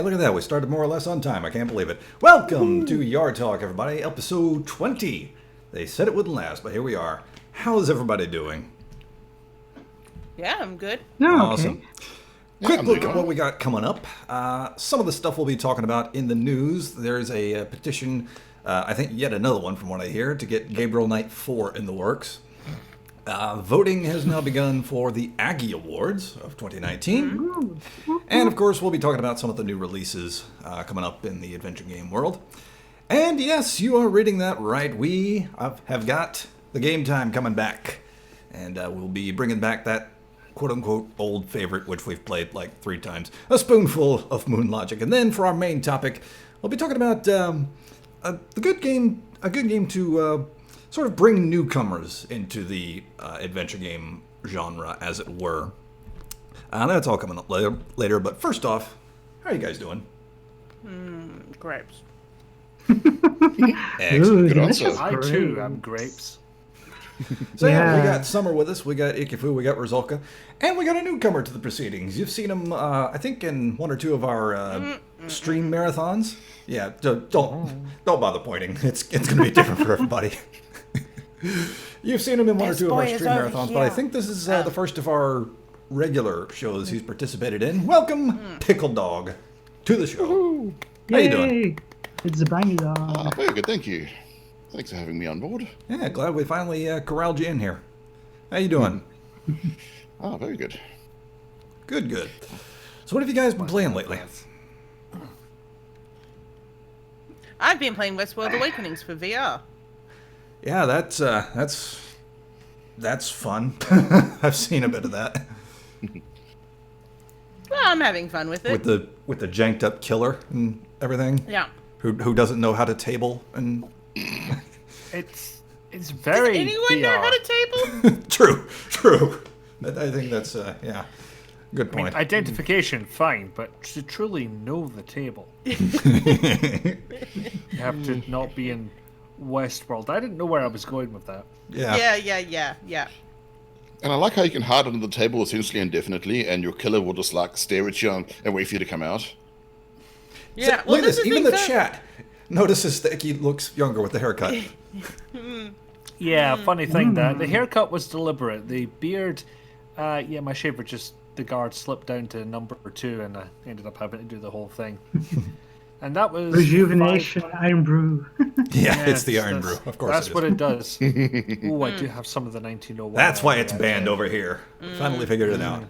look at that. We started more or less on time. I can't believe it. Welcome to YAR Talk, everybody. Episode 20. They said it wouldn't last, but here we are. How's everybody doing? Yeah, I'm good. Oh, Awesome. okay. Quick look at what we got coming up. Some of the stuff we'll be talking about in the news. There's a petition, I think yet another one from what I hear, to get Gabriel Knight 4 in the works. Voting has now begun for the Aggie Awards of 2019. And of course, we'll be talking about some of the new releases coming up in the adventure game world. And yes, you are reading that right. We have got the game time coming back. And we'll be bringing back that quote-unquote old favorite, which we've played like 3 times, a spoonful of Moon Logic. And then for our main topic, we'll be talking about a good game to sort of bring newcomers into the adventure game genre, as it were. That's all coming up later. But first off, how are you guys doing? Grapes. Excellent. Good answer. I too am grapes. So yeah, we got Summer with us, we got Ikifu, we got Rizolka, and we got a newcomer to the proceedings. You've seen him, I think, in 1 or 2 of our stream marathons. Yeah, don't bother pointing. It's going to be different for everybody. You've seen him in 1 or 2 of our stream marathons, but I think this is the first of our regular shows he's participated in. Welcome, Pickle Dog, to the show. Woohoo. How you doing? It's a bangy dog. Very good, thank you. Thanks for having me on board. Yeah, glad we finally corralled you in here. How you doing? Very good. Good. So what have you guys been playing lately? I've been playing Westworld Awakenings for VR. Yeah, that's fun. I've seen a bit of that. Well, I'm having fun with it. With the janked up killer and everything. Yeah. Who doesn't know how to table and It's very Does anyone know how VR. to table? True. I think that's yeah. Good I mean, point. identification, fine, but to truly know the table, you have to not be in Westworld. I didn't know where I was going with that. Yeah. Yeah. And I like how you can hide under the table essentially indefinitely, and your killer will just like stare at you and wait for you to come out. Yeah. Look at this. Even the chat notices that he looks younger with the haircut. Yeah, funny thing that the haircut was deliberate. The beard, my shaver the guard slipped down to number 2, and I ended up having to do the whole thing. And that was Rejuvenation, Iron Brew. Yeah, it's the Iron Brew. Of course, that's what it does. Oh, I do have some of the 1901. That's why it's banned over here. Finally figured it out.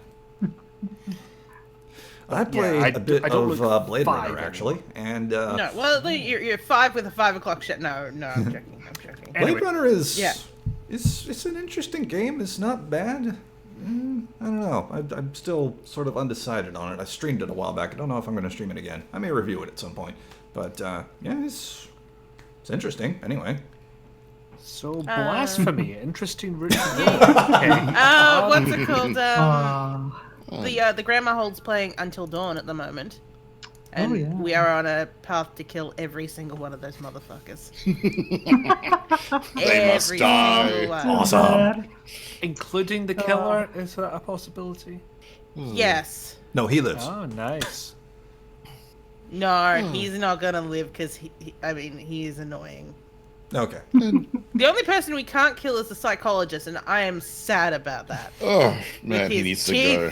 I played a bit of Blade Runner, actually, and No, well, you're 5 with a 5 o'clock shit. No, I'm joking. Blade Runner is it's an interesting game. It's not bad. I don't know. I'm still sort of undecided on it. I streamed it a while back. I don't know if I'm going to stream it again. I may review it at some point. But it's interesting. Anyway. So blasphemy, interesting route to go. Okay. What's it called? The Grandma Hold's playing Until Dawn at the moment. And we are on a path to kill every single one of those motherfuckers. They must die. Awesome. Including the killer, is that a possibility? Yes. No, he lives. Oh, nice. No, he's not gonna live because he is annoying. Okay. The only person we can't kill is the psychologist, and I am sad about that. Oh, man, With he his needs to teeth. go.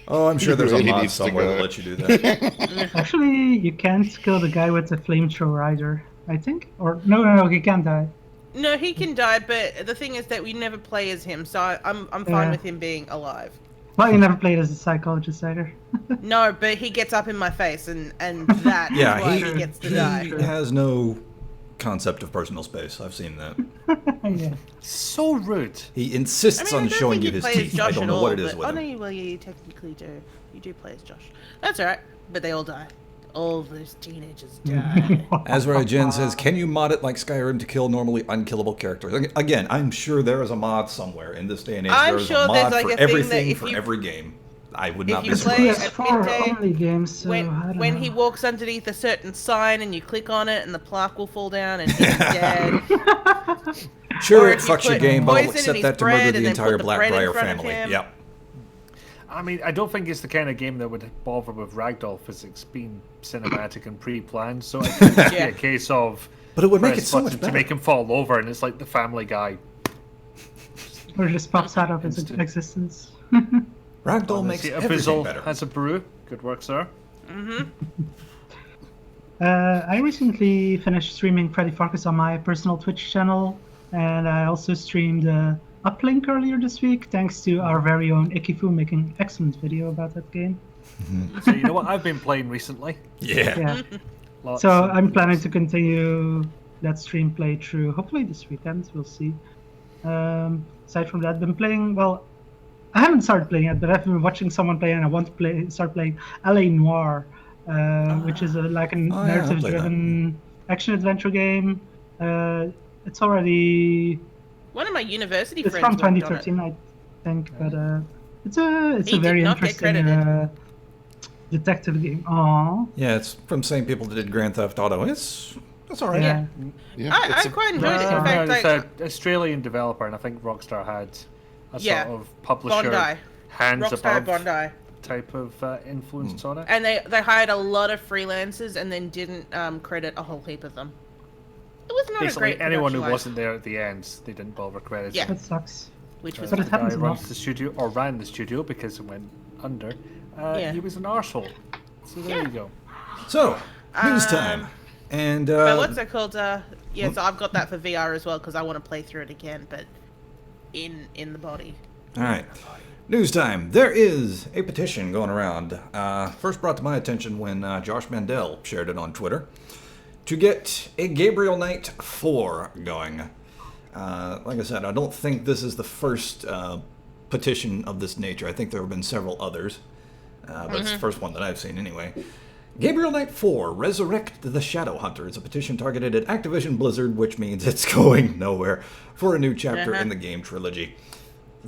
Oh, I'm sure there's a Really mod needs to somewhere go. that lets you do that. Actually, you can't kill the guy with the flamethrower either, I think. Or no, he can't die. No, he can die, but the thing is that we never play as him, so I'm fine with him being alive. Well, you never played as a psychologist either. No, but he gets up in my face, and that is why he gets to die. He has no concept of personal space. I've seen that. Yeah. So rude. He insists I on don't showing think you his play as teeth. I Josh don't at know all, what it is but- with Oh, him. no, well, you technically do. You do play as Josh. That's alright, but they all die. All those teenagers die. Azrael Jen says, can you mod it like Skyrim to kill normally unkillable characters? Again, I'm sure there is a mod somewhere in this day and age. I'm There's sure a mod there's, like, for a thing that everything if for you- every game. I would if not be you play surprised. at PS4 midday, only games, so I don't when know. he walks underneath a certain sign and you click on it and the plaque will fall down and he's dead. Sure, Or it if you fucks your put game, but I'll poison in accept his that to bread murder and the then entire put the bread in Blackbriar front of family. him. Yep. I mean, I don't think it's the kind of game that would bother with ragdoll physics being cinematic and pre-planned. So it could just be a case of, but it would make it press so button much better to make him fall over, and it's like the Family Guy. Or just pops out of his existence. Ragdoll makes a everything fizzle better. has a brew. Good work, sir. I recently finished streaming Freddy Focus on my personal Twitch channel, and I also streamed Uplink earlier this week, thanks to our very own Ikifu making an excellent video about that game. So you know what I've been playing recently? Yeah. Lots So of- I'm planning to continue that stream playthrough, hopefully this weekend, we'll see. Aside from that, I've been playing, well, I haven't started playing it, but I've been watching someone play, and I want to start playing LA Noire, which is like a narrative-driven action-adventure game. It's already... One of my university It's friends from worked on it. 2013, I think, but it's a He very did not get interesting credited. detective game. Aww. Yeah, it's from the same people that did Grand Theft Auto. It's all right. Yeah. Yeah, I it's a- quite enjoyed it. In No, fact, it's like, an Australian developer, and I think Rockstar had a Yeah, sort of publisher Bondi. hands Rockstar above Bondi. type of influence on it. And they hired a lot of freelancers and then didn't credit a whole heap of them. It was not a Basically, great anyone who production wasn't there at the end, they didn't bother crediting. Yeah. That sucks. which was But it The guy happens who a runs lot. the studio, or ran the studio because it went under, Yeah. he was an arsehole. So there you go. So, news time. And but what's it called? Yeah, so I've got that for VR as well because I want to play through it again, but in the body. all right. News time. There is a petition going around. First brought to my attention when Josh Mandel shared it on Twitter to get a Gabriel Knight 4 going. Like I said, I don't think this is the first petition of this nature. I think there have been several others, but it's the first one that I've seen anyway. Gabriel Knight 4, Resurrect the Shadow Hunter is a petition targeted at Activision Blizzard, which means it's going nowhere, for a new chapter in the game trilogy.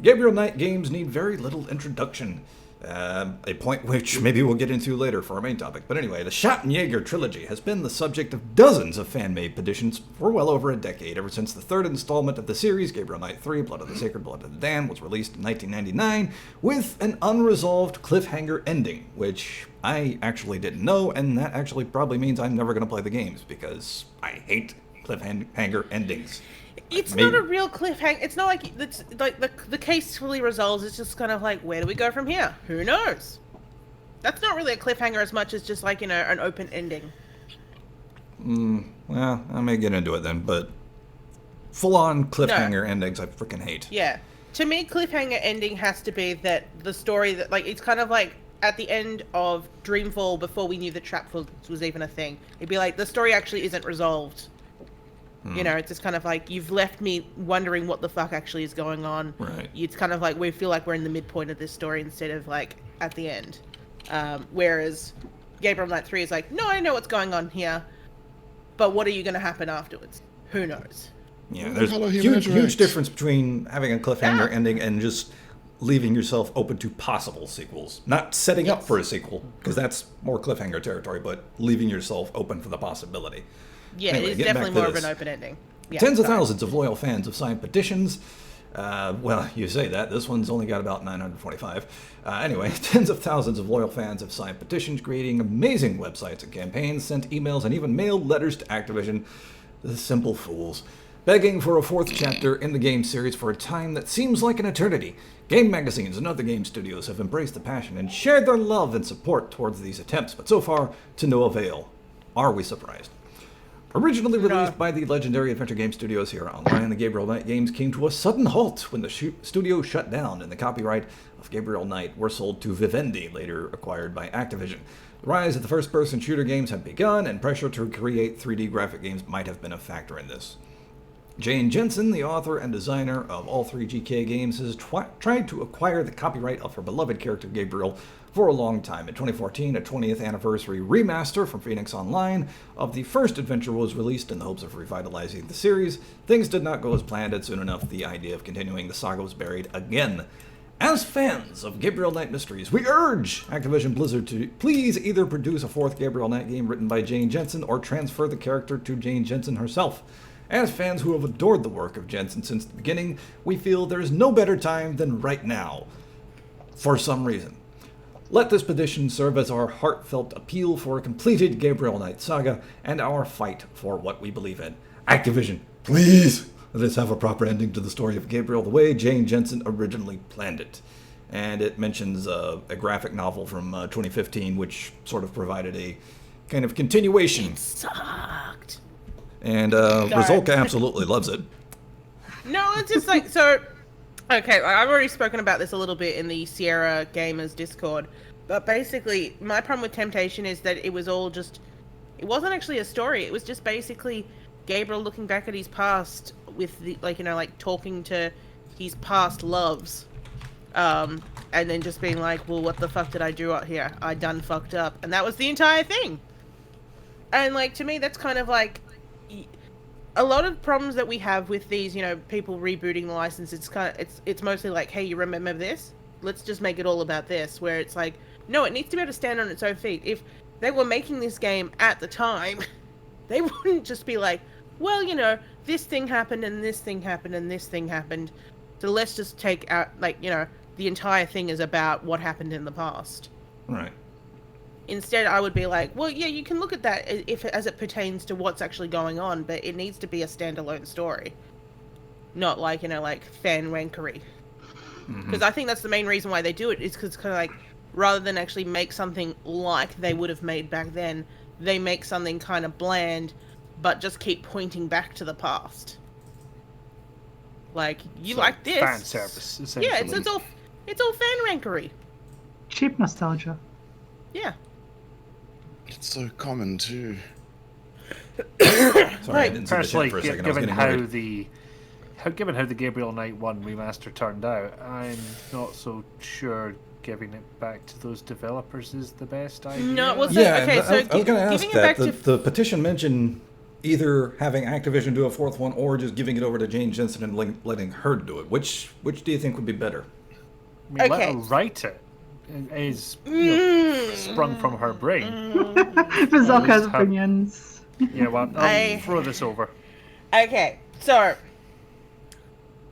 Gabriel Knight games need very little introduction, a point which maybe we'll get into later for our main topic. But anyway, the Schattenjäger trilogy has been the subject of dozens of fan-made petitions for well over a decade, ever since the third installment of the series, Gabriel Knight 3, Blood of the Sacred, Blood of the Damned, was released in 1999 with an unresolved cliffhanger ending, which I actually didn't know, and that actually probably means I'm never going to play the games, because I hate cliffhanger endings. It's Maybe- not a real cliffhanger. It's not like it's like the case fully resolves. It's just kind of like, where do we go from here? Who knows? That's not really a cliffhanger as much as just like, you know, an open ending. Well, I may get into it then, but full-on cliffhanger endings I freaking hate. Yeah. To me, cliffhanger ending has to be that the story that, like, it's kind of like at the end of Dreamfall before we knew the trap was even a thing. It'd be like, the story actually isn't resolved. You know, it's just kind of like, you've left me wondering what the fuck actually is going on. Right. It's kind of like, we feel like we're in the midpoint of this story instead of, like, at the end. Whereas Gabriel Knight 3 is like, no, I know what's going on here, but what are you going to happen afterwards? Who knows? Yeah, there's Hello, Human huge Interact. difference between having a cliffhanger ending and just leaving yourself open to possible sequels. Not setting up for a sequel, because that's more cliffhanger territory, but leaving yourself open for the possibility. Yeah, Anyway, it is getting back definitely to more this. of an open ending. Yeah, Tens of sorry. thousands of loyal fans have signed petitions. Well, you say that. This one's only got about 945. Anyway, tens of thousands of loyal fans have signed petitions, creating amazing websites and campaigns, sent emails, and even mailed letters to Activision, the simple fools, begging for a fourth chapter in the game series for a time that seems like an eternity. Game magazines and other game studios have embraced the passion and shared their love and support towards these attempts, but so far, to no avail. Are we surprised? Originally released by the legendary Adventure Game Studios here online, the Gabriel Knight games came to a sudden halt when the studio shut down and the copyright of Gabriel Knight were sold to Vivendi, later acquired by Activision. The rise of the first-person shooter games had begun, and pressure to create 3D graphic games might have been a factor in this. Jane Jensen, the author and designer of all three GK games, has tried to acquire the copyright of her beloved character Gabriel for a long time. In 2014, a 20th anniversary remaster from Phoenix Online of the first adventure was released in the hopes of revitalizing the series. Things did not go as planned, and soon enough the idea of continuing the saga was buried again. As fans of Gabriel Knight Mysteries, we urge Activision Blizzard to please either produce a fourth Gabriel Knight game written by Jane Jensen or transfer the character to Jane Jensen herself. As fans who have adored the work of Jensen since the beginning, we feel there is no better time than right now. for some reason. Let this petition serve as our heartfelt appeal for a completed Gabriel Knight saga and our fight for what we believe in. Activision, please let us have a proper ending to the story of Gabriel the way Jane Jensen originally planned it. And it mentions a graphic novel from 2015, which sort of provided a kind of continuation. It sucked. And Rizolka absolutely loves it. No, it's just like, so, okay, I've already spoken about this a little bit in the Sierra Gamers Discord, but basically, my problem with Temptation is that it was all just, it wasn't actually a story, it was just basically Gabriel looking back at his past with the, like, you know, like, talking to his past loves, and then just being like, well, what the fuck did I do out here? I done fucked up, and that was the entire thing. And, like, to me, that's kind of like, a lot of problems that we have with these, you know, people rebooting the license, it's mostly like, hey, you remember this? Let's just make it all about this. Where it's like, no, it needs to be able to stand on its own feet. If they were making this game at the time, they wouldn't just be like, well, you know, this thing happened and this thing happened and this thing happened. So let's just take out, like, you know, the entire thing is about what happened in the past. Right. Instead, I would be like, well, yeah, you can look at that as it pertains to what's actually going on, but it needs to be a standalone story. Not like, you know, like fan wankery. Because I think that's the main reason why they do it, is because kind of like, rather than actually make something like they would have made back then, they make something kind of bland, but just keep pointing back to the past. Like, you So, like this. fan service, essentially. Yeah, it's all fan wankery. Cheap nostalgia. Yeah. It's so common too. Sorry, I Right. didn't see the Personally, chat for a second. I was given getting how worried. given how the Gabriel Knight 1 remaster turned out, I'm not so sure giving it back to those developers is the best idea. No, well, so, Yeah, okay, and so I was going to ask giving it that. back to The petition mentioned either having Activision do a fourth one or just giving it over to Jane Jensen and letting her do it. Which do you think would be better? I mean, let Okay. her write it. It is sprung from her brain. Rizalka has Have- opinions. Yeah, well, I'll I- throw this over. Okay, so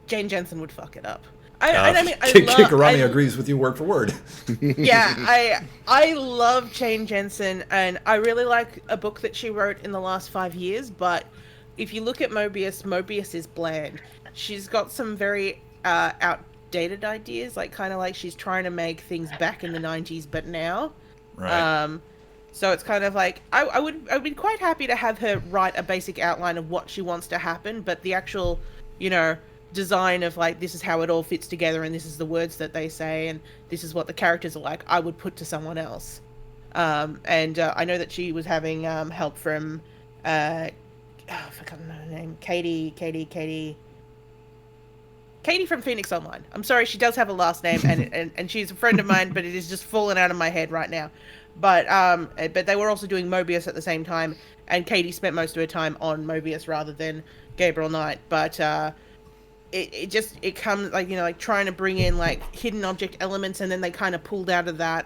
Jane Jensen would fuck it up. I mean, Kikarami agrees with you word for word. Yeah, I love Jane Jensen, and I really like a book that she wrote in the last 5 years. But if you look at Mobius is bland. She's got some very outdated ideas, like kind of like she's trying to make things back in the 90s, but now. Right. So it's kind of like I would be quite happy to have her write a basic outline of what she wants to happen, but the actual, you know, design of like this is how it all fits together and this is the words that they say and this is what the characters are like, I would put to someone else. And I know that she was having help from I forgot her name, Katie from Phoenix Online. I'm sorry, she does have a last name, and she's a friend of mine, but it is just fallen out of my head right now. But they were also doing Mobius at the same time, and Katie spent most of her time on Mobius rather than Gabriel Knight. But it comes like, you know, like trying to bring in like hidden object elements, and then they kind of pulled out of that.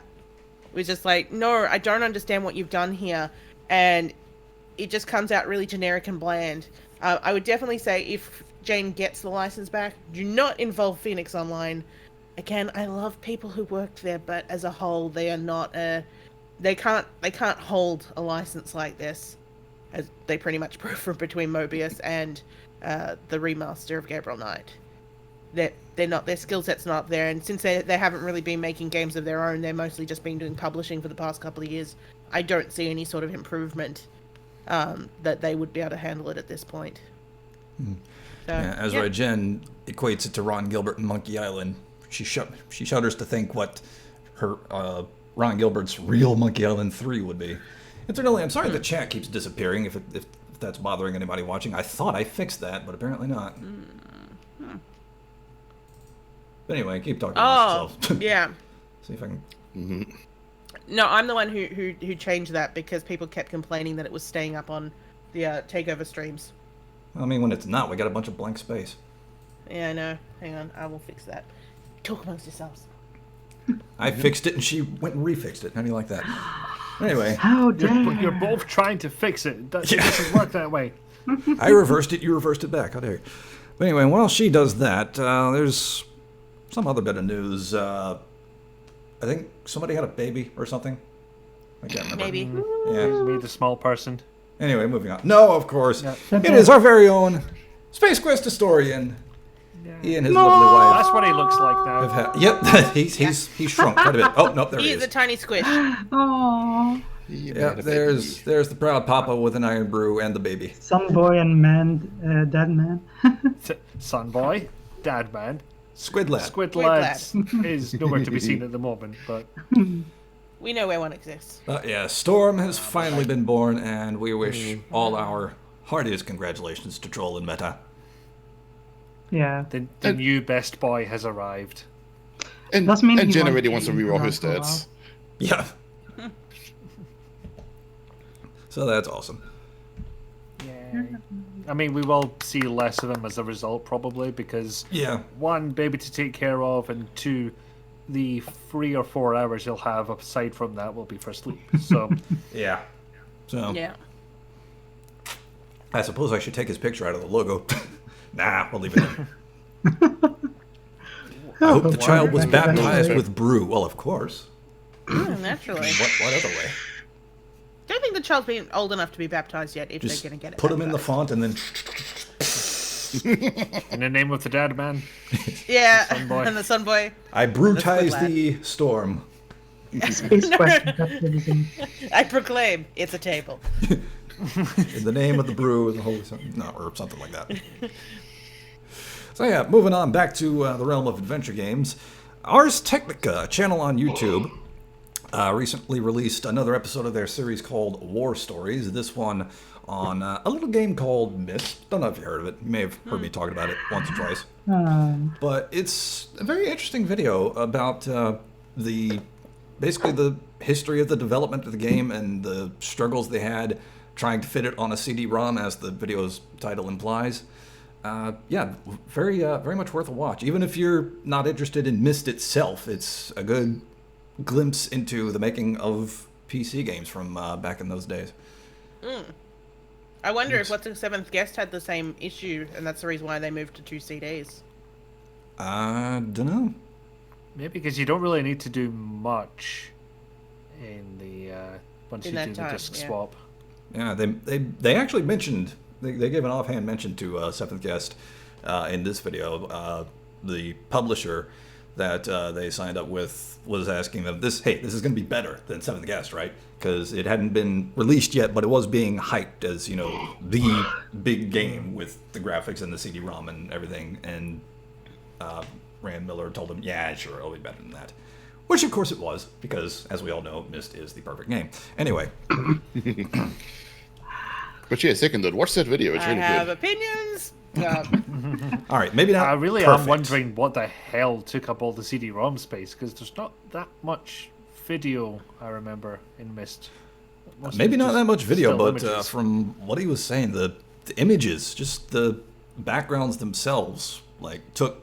It was just like, no, I don't understand what you've done here, and it just comes out really generic and bland. I would definitely say if Jane gets the license back, do not involve Phoenix Online. Again, I love people who worked there, but as a whole, they are not they can't hold a license like this, as they pretty much proved from between Mobius and the remaster of Gabriel Knight. They're not, their skill set's not there, and since they haven't really been making games of their own, they're mostly just been doing publishing for the past couple of years. I don't see any sort of improvement that they would be able to handle it at this point. So, Yeah, Ezra Jen equates it to Ron Gilbert and Monkey Island. She shudders to think what her Ron Gilbert's real Monkey Island 3 would be. Incidentally, I'm sorry the chat keeps disappearing. If that's bothering anybody watching, I thought I fixed that, but apparently not. But anyway, keep talking about yourself. yeah. See if I can. No, I'm the one who changed that because people kept complaining that it was staying up on the takeover streams. I mean, when it's not, we got a bunch of blank space. Yeah, I know. Hang on, I will fix that. Talk amongst yourselves. I fixed it, and she went and refixed it. How do you like that? Anyway, How dare You're both trying to fix it. It doesn't work that way. I reversed it. You reversed it back. How dare you? But anyway, while she does that, there's some other bit of news. I think somebody had a baby or something. I can't remember. Maybe. Yeah. Made a small person. Anyway, moving on. No, of course. Yeah. It is our very own Space Quest historian. He and his lovely wife That's what he looks like now. have had. Yep, he's shrunk quite a bit. Oh no, there he He is a is. tiny squish. Oh, Yep, there's the proud papa with an iron brew and the baby. some boy and dead man. Son boy, dad man, Squid lad. squid Squid lads is nowhere to be seen at the moment, but We know where one exists. Yeah, Storm has finally been born, and we wish all our heartiest congratulations to Troll and Meta. Yeah. the new best boy has arrived. And, Does mean and he Jen won't already be wants to reroll her around for a stats. Yeah. So that's awesome. Yeah. I mean, we will see less of him as a result, probably, because Yeah. one, baby to take care of, and two, the 3 or 4 hours you'll have aside from that will be for sleep. So, Yeah. So Yeah. I suppose I should take his picture out of the logo. Nah, we'll leave it in. I hope the child was baptized with brew. Well, of course. Naturally. What other way? Don't think the child's been old enough to be baptized yet. If Just they're going to get it. put him in the baptized. font and then. in the name of the dad man, Yeah. Sun boy. And the sun boy. I brutize lad. the storm. Space question. Capitalism. I proclaim it's a table. In the name of the brew and the holy son, no, or something like that. So yeah, moving on back to the realm of adventure games. Ars Technica, a channel on YouTube, recently released another episode of their series called War Stories. This one on a little game called Myst. Don't know if you heard of it. You may have heard me talking about it once or twice. But it's a very interesting video about basically the history of the development of the game and the struggles they had trying to fit it on a CD-ROM, as the video's title implies. Yeah, very much worth a watch. Even if you're not interested in Myst itself, it's a good glimpse into the making of PC games from back in those days. I wonder if What's the Seventh Guest had the same issue, and that's the reason why they moved to 2 CDs. Dunno. maybe because you don't really need to do much in the once In you that do the time, disc yeah. swap. Yeah, they actually mentioned, they gave an offhand mention to Seventh Guest in this video. The publisher that they signed up with was asking them, this is going to be better than Seventh Guest, right? Because it hadn't been released yet, but it was being hyped as, the big game with the graphics and the CD-ROM and everything. And Rand Miller told him, yeah, sure, it'll be better than that. Which, of course, it was, because, as we all know, Myst is the perfect game. Anyway. But yeah, seconded. Watch that video. It's I really have good. opinions. All right, maybe not I really perfect. am wondering what the hell took up all the CD-ROM space, because there's not that much video, I remember, in Myst. Most of Maybe it's not just that much video, still but images. from what he was saying, the images, just the backgrounds themselves, like took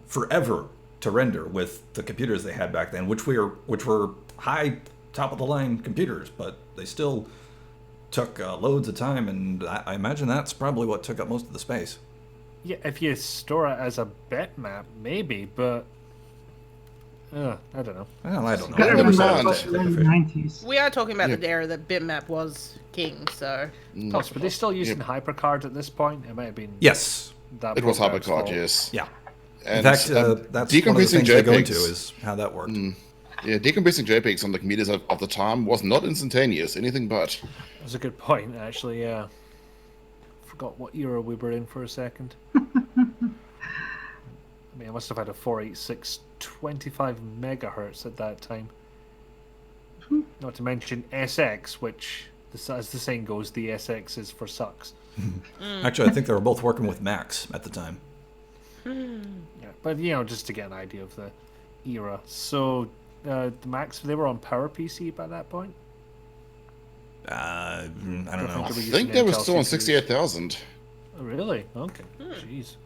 forever to render with the computers they had back then, which were high top of the line computers, but they still took loads of time, and I imagine that's probably what took up most of the space. Yeah, if you store it as a bitmap, maybe, but I don't know. Well, I don't know. Better I never than saw it mine. as a big Early fish. 90s. We are talking about Yeah. the era that bitmap was king, so Plus, were they still using HyperCard at this point? It might have been. Yes. That It was program's HyperCard, fault. yes. Yeah. And, In fact, that's one of the decompressing things they go into JPEGs. is how that worked. Yeah, decompressing JPEGs on the computers of the time was not instantaneous, anything but. That's a good point, actually, yeah. Forgot what era we were in for a second. I mean, I must have had a 486 25 megahertz at that time. Not to mention SX, which, as the saying goes, the SX is for sucks. Actually, I think they were both working with Macs at the time. Yeah, but just to get an idea of the era. So, the Macs, they were on PowerPC by that point? I don't know. they were I using think they were Intel still on CPUs. 68,000. Oh, really? Okay. Jeez.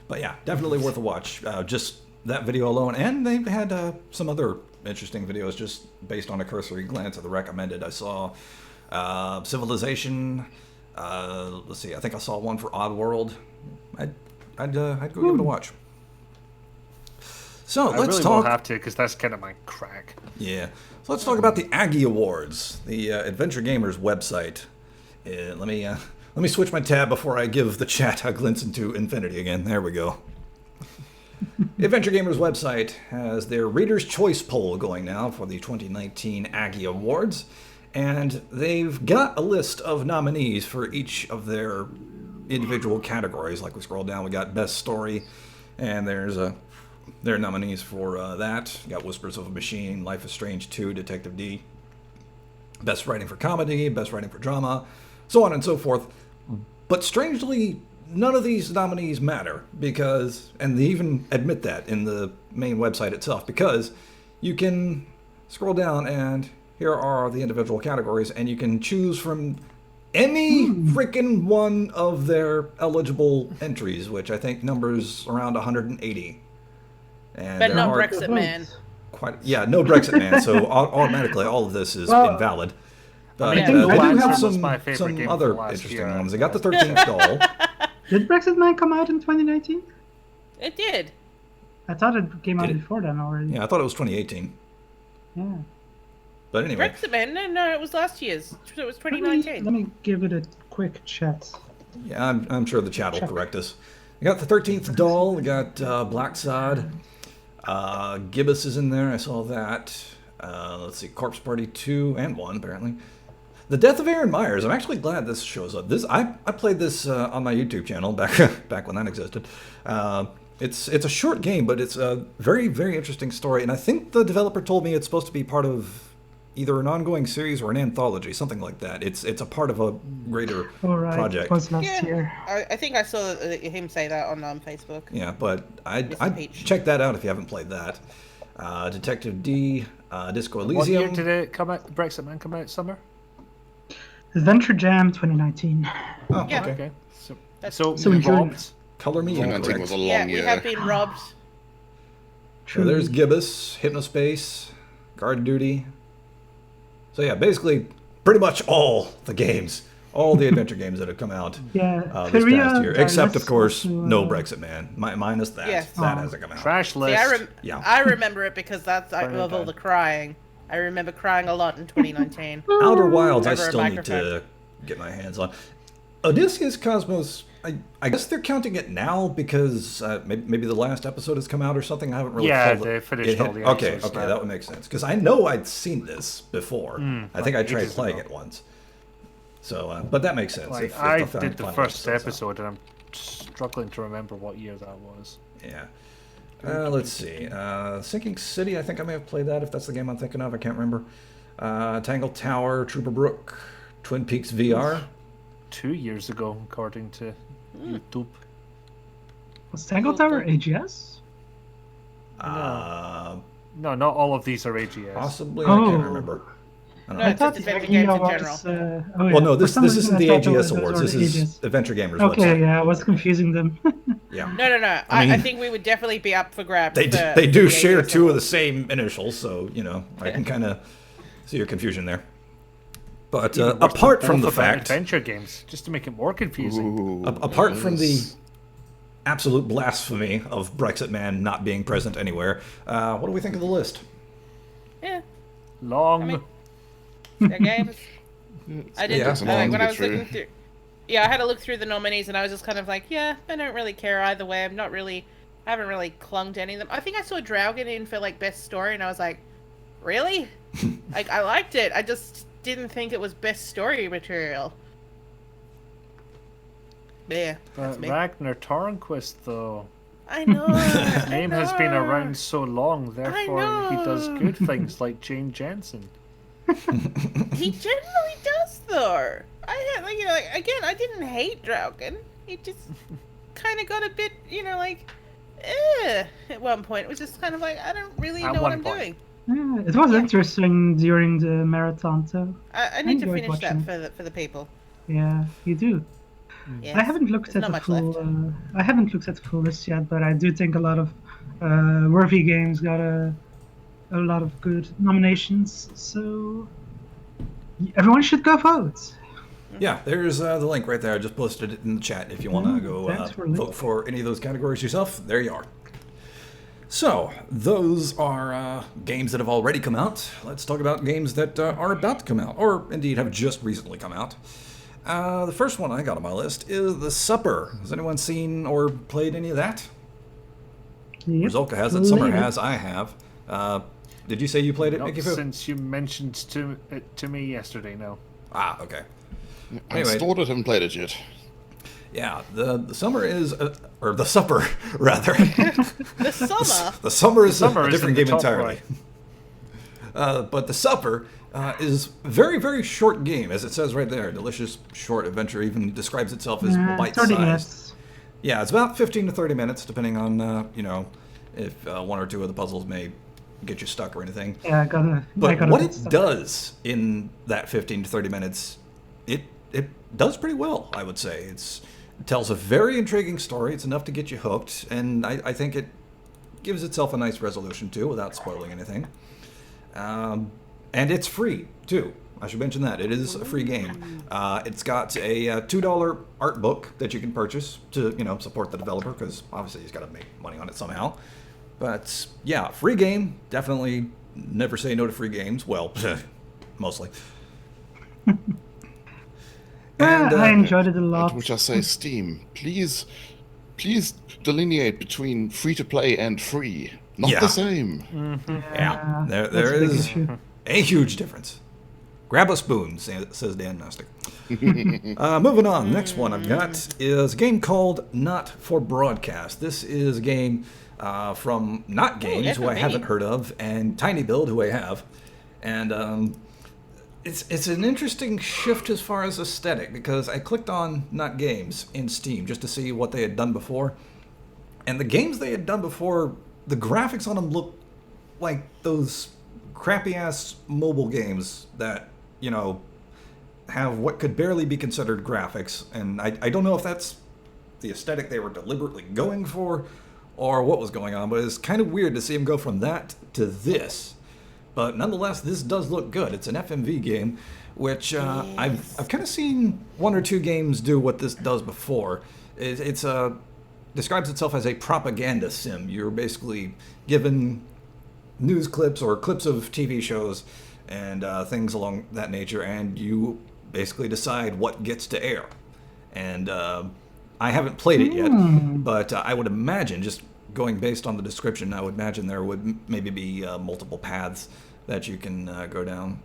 But yeah, definitely worth a watch. Just that video alone, and they had some other interesting videos just based on a cursory glance at the recommended. I saw Civilization. Let's see, I think I saw one for Oddworld. I'd go give it a watch. So I let's really talk. will have to, because that's kind of my crack. Yeah. So let's talk about the Aggie Awards, the Adventure Gamers website. Let me switch my tab before I give the chat a glimpse into infinity again. There we go. The Adventure Gamers website has their Reader's Choice poll going now for the 2019 Aggie Awards, and they've got a list of nominees for each of their individual categories. Like we scroll down, we got Best Story, and there's their nominees for that. You got Whispers of a Machine, Life is Strange 2, Detective D, Best Writing for Comedy, Best Writing for Drama, so on and so forth. But strangely, none of these nominees matter because, and they even admit that in the main website itself, because you can scroll down and here are the individual categories, and you can choose from any freaking one of their eligible entries, which I think numbers around 180. And But there no are Brexit man. no Brexit man, so automatically all of this is Well, invalid. But I do Lancer have was my favorite some game other from last interesting year. ones. They got the 13th doll. Did Brexit Man come out in 2019? It did. I thought it came out Did it? before then already. Yeah, I thought it was 2018. Yeah. But anyway, Brexit man? No, it was last year's. It was Let 2019. me give it a quick chat. yeah, I'm sure the chat will correct us. We got the 13th doll. We got Black Sod. Gibbous is in there. I saw that. Let's see, Corpse Party 2 and 1 apparently. The Death of Aaron Myers. I'm actually glad this shows up. I played this on my YouTube channel back when that existed. It's a short game, but it's a very, very interesting story. And I think the developer told me it's supposed to be part of either an ongoing series or an anthology, something like that. It's a part of a greater All right. project. It was last year. I think I saw him say that on Facebook. Yeah, but Mr. I'd Peach. check that out if you haven't played that. Detective D, Disco What year Elysium. did it come out? Brexit Man come out? Summer? Adventure Jam 2019. Oh, Yeah. okay. Okay. That's- So So enjoy robbed. Color me 2019 was incorrect. a Yeah, long we year. have been robbed. So there's Gibbous, Hypnospace, Guard Duty. So yeah, basically pretty much all the games, all the adventure games that have come out Yeah, this Korea, past year, except of let's course also, no Brexit Man, minus that. Yes. That Oh. hasn't come out. Trash See, list. Yeah. I remember it because that's I Burn it love all down. the crying. I remember crying a lot in 2019. Outer Wilds, I Over a still need microphone. to get my hands on. Odysseus Cosmos, I guess they're counting it now because maybe the last episode has come out or something. I haven't really. Yeah, followed they it. finished all the Okay, episodes okay, now. that would make sense because I know I'd seen this before. I think I tried ages playing ago. it once. So, but that makes sense. Like if I the did the final first episode's out. episode, and I'm struggling to remember what year that was. Yeah. Let's see. Sinking City, I think I may have played that if that's the game I'm thinking of. I can't remember. Tangle Tower, Trooper Brook, Twin Peaks VR. 2 years ago, according to YouTube. Was Tangle Tower AGS? No, not all of these are AGS. Possibly, I Oh. can't remember. I don't No, know. it's just adventure games in general. Oh, yeah. Well, no, For this some reason, isn't I the thought AGS those Awards. were This the is AGS. Adventure Gamers Okay, website. yeah, I was confusing them. Yeah. No. I I mean- think we would definitely be up for grabs. They for they do the share AGS two of the awards. same initials, so I can kind of see your confusion there. But Even worse, apart they're from the both about fact, adventure games, just to make it more confusing. Ooh, apart from the yes. absolute blasphemy of Brexit Man not being present anywhere, what do we think of the list? Yeah, Long. I mean- their games. I didn't. Yeah. It's a long When I to was get looking through. Yeah, I had to look through the nominees, and I was just kind of like, yeah, I don't really care either way. I haven't really clung to any of them. I think I saw Draugen in for like best story, and I was like, really? Like I liked it. I just didn't think it was best story material. Yeah, that's me. Ragnar Tornquist, though. I know. His name has been around so long, therefore he does know. good things like Jane Jensen. He generally does, though. Again, I didn't hate Draugen. He just kind of got a bit, at one point. It was just kind of like, I don't really At know what one I'm point. doing. Yeah, it was interesting during the marathon, too. I need to enjoyed finish that watching. for the people. Yeah, you do. Yes. I haven't looked There's at not the much full. left. I haven't looked at the full list yet, but I do think a lot of worthy games got a lot of good nominations. So everyone should go vote. Yeah, there's the link right there. I just posted it in the chat if you want to go thanks for vote for any of those categories yourself. There you are. So, those are games that have already come out. Let's talk about games that are about to come out, or indeed have just recently come out. The first one I got on my list is The Supper. Has anyone seen or played any of that? Yep. Rizolka has it, Summer has, I have. Did you say you played it, Not Nicky Fu? since you mentioned it to me yesterday, no. Ah, okay. I Anyway. installed it, haven't played it yet. Yeah, the summer is, or the supper, rather. The summer. The summer is Summer a is different in the game top entirely. right. But the supper is very, very short game, as it says right there. Delicious short adventure, even describes itself as 30 bite-sized. minutes. Yeah, it's about 15 to 30 minutes, depending on, if one or two of the puzzles may get you stuck or anything. Yeah, I gotta What get it stuck. does in that 15 to 30 minutes, it does pretty well, I would say. It tells a very intriguing story. It's enough to get you hooked, and I think it gives itself a nice resolution, too, without spoiling anything. And it's free, too. I should mention that. It is a free game. It's got a $2 art book that you can purchase to, support the developer, because obviously he's got to make money on it somehow. But, yeah, free game. Definitely never say no to free games. Well, mostly. I enjoyed it a lot. Which I say, Steam, please delineate between free to play and free. Not Yeah. the same. Yeah, there that's a big is issue. a huge difference. Grab a spoon, says Dan Mastic. Moving on, next one I've got is a game called Not for Broadcast. This is a game from Not Games, who I FMV. haven't heard of, and Tiny Build, who I have. And it's an interesting shift as far as aesthetic, because I clicked on Not Games in Steam just to see what they had done before. And the games they had done before, the graphics on them look like those crappy-ass mobile games that, have what could barely be considered graphics. And I don't know if that's the aesthetic they were deliberately going for or what was going on, but it's kind of weird to see them go from that to this. But nonetheless, this does look good. It's an FMV game, which I've kind of seen one or two games do what this does before. It's describes itself as a propaganda sim. You're basically given news clips or clips of TV shows and things along that nature, and you basically decide what gets to air. And I haven't played it yet, but I would imagine, just going based on the description, I would imagine there would maybe be multiple paths that you can go down.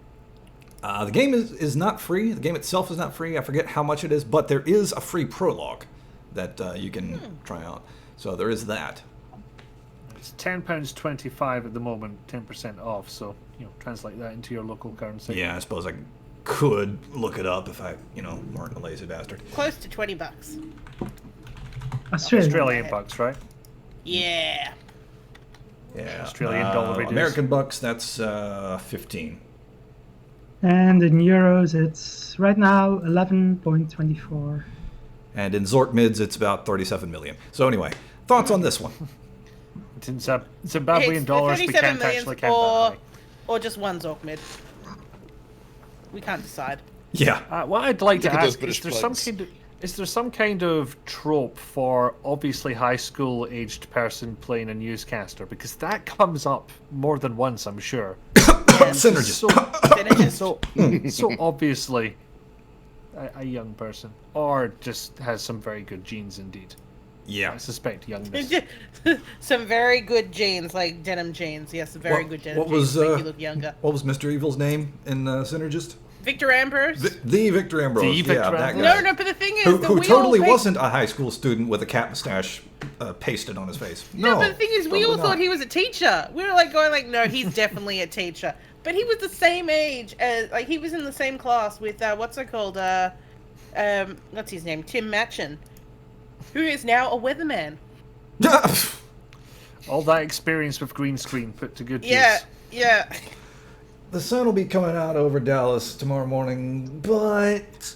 The game is not free. The game itself is not free. I forget how much it is, but there is a free prologue that you can try out. So there is that. It's £10.25 at the moment, 10% off. So translate that into your local currency. Yeah, I suppose I could look it up if I, weren't a lazy bastard. Close to $20. Australian bucks, right? Yeah. Yeah, Australian dollar reduced. American bucks. That's 15. And in euros, it's right now 11.24. And in Zork mids, it's about 37 million. So anyway, thoughts on this one? It's in Zimbabwean It's dollars. We 37 can't million actually count that high. or just one Zork mid. We can't decide. Yeah. What I'd like to Look at those ask British is there some kind of trope for obviously high school aged person playing a newscaster, because that comes up more than once, I'm sure. Synergist. So obviously a young person, or just has some very good genes indeed. Yeah. I suspect youngness. Some very good genes, like denim jeans. Yes, very good denim jeans. Make you look younger. What was Mr. Evil's name in Synergist? Victor Ambrose. The Victor Ambrose. The Victor yeah, that Ambrose. guy. No, but the thing is, Who that we totally all wasn't a high school student with a cat mustache pasted on his face. No, but the thing is, we all totally thought not. he was a teacher. We were like going like, no, he's definitely a teacher. But he was the same age as, like, he was in the same class with what's it called? What's his name? Tim Matchin, who is now a weatherman. All that experience with green screen put to good Yeah, use. yeah. The sun will be coming out over Dallas tomorrow morning, but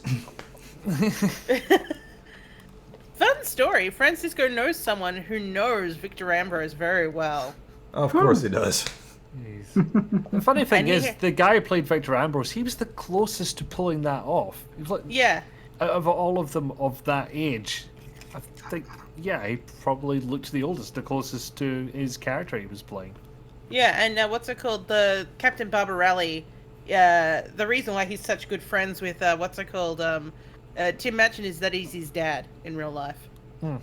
Fun story. Francisco knows someone who knows Victor Ambrose very well. of course he does. The funny thing And is, he- the guy who played Victor Ambrose, he was the closest to pulling that off. He was like, Yeah. out of all of them of that age, I think, yeah, he probably looked the oldest, the closest to his character he was playing. Yeah, and what's it called? The Captain Barbarelli. The reason why he's such good friends with what's it called? Tim Matchin is that he's his dad in real life. Yeah,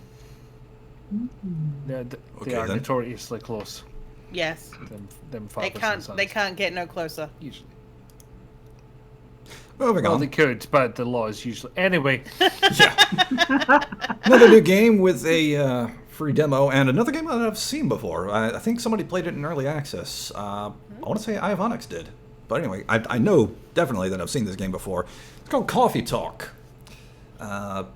they Okay, are then. notoriously close. Yes, Them they fathers and can't. sons. They can't get no closer. Usually. Moving Well, on. they could, but the law is usually anyway. Another new game with a free demo, and another game that I've seen before. I think somebody played it in early access. I want to say Ivonix did. But anyway, I know definitely that I've seen this game before. It's called Coffee Talk. Yeah,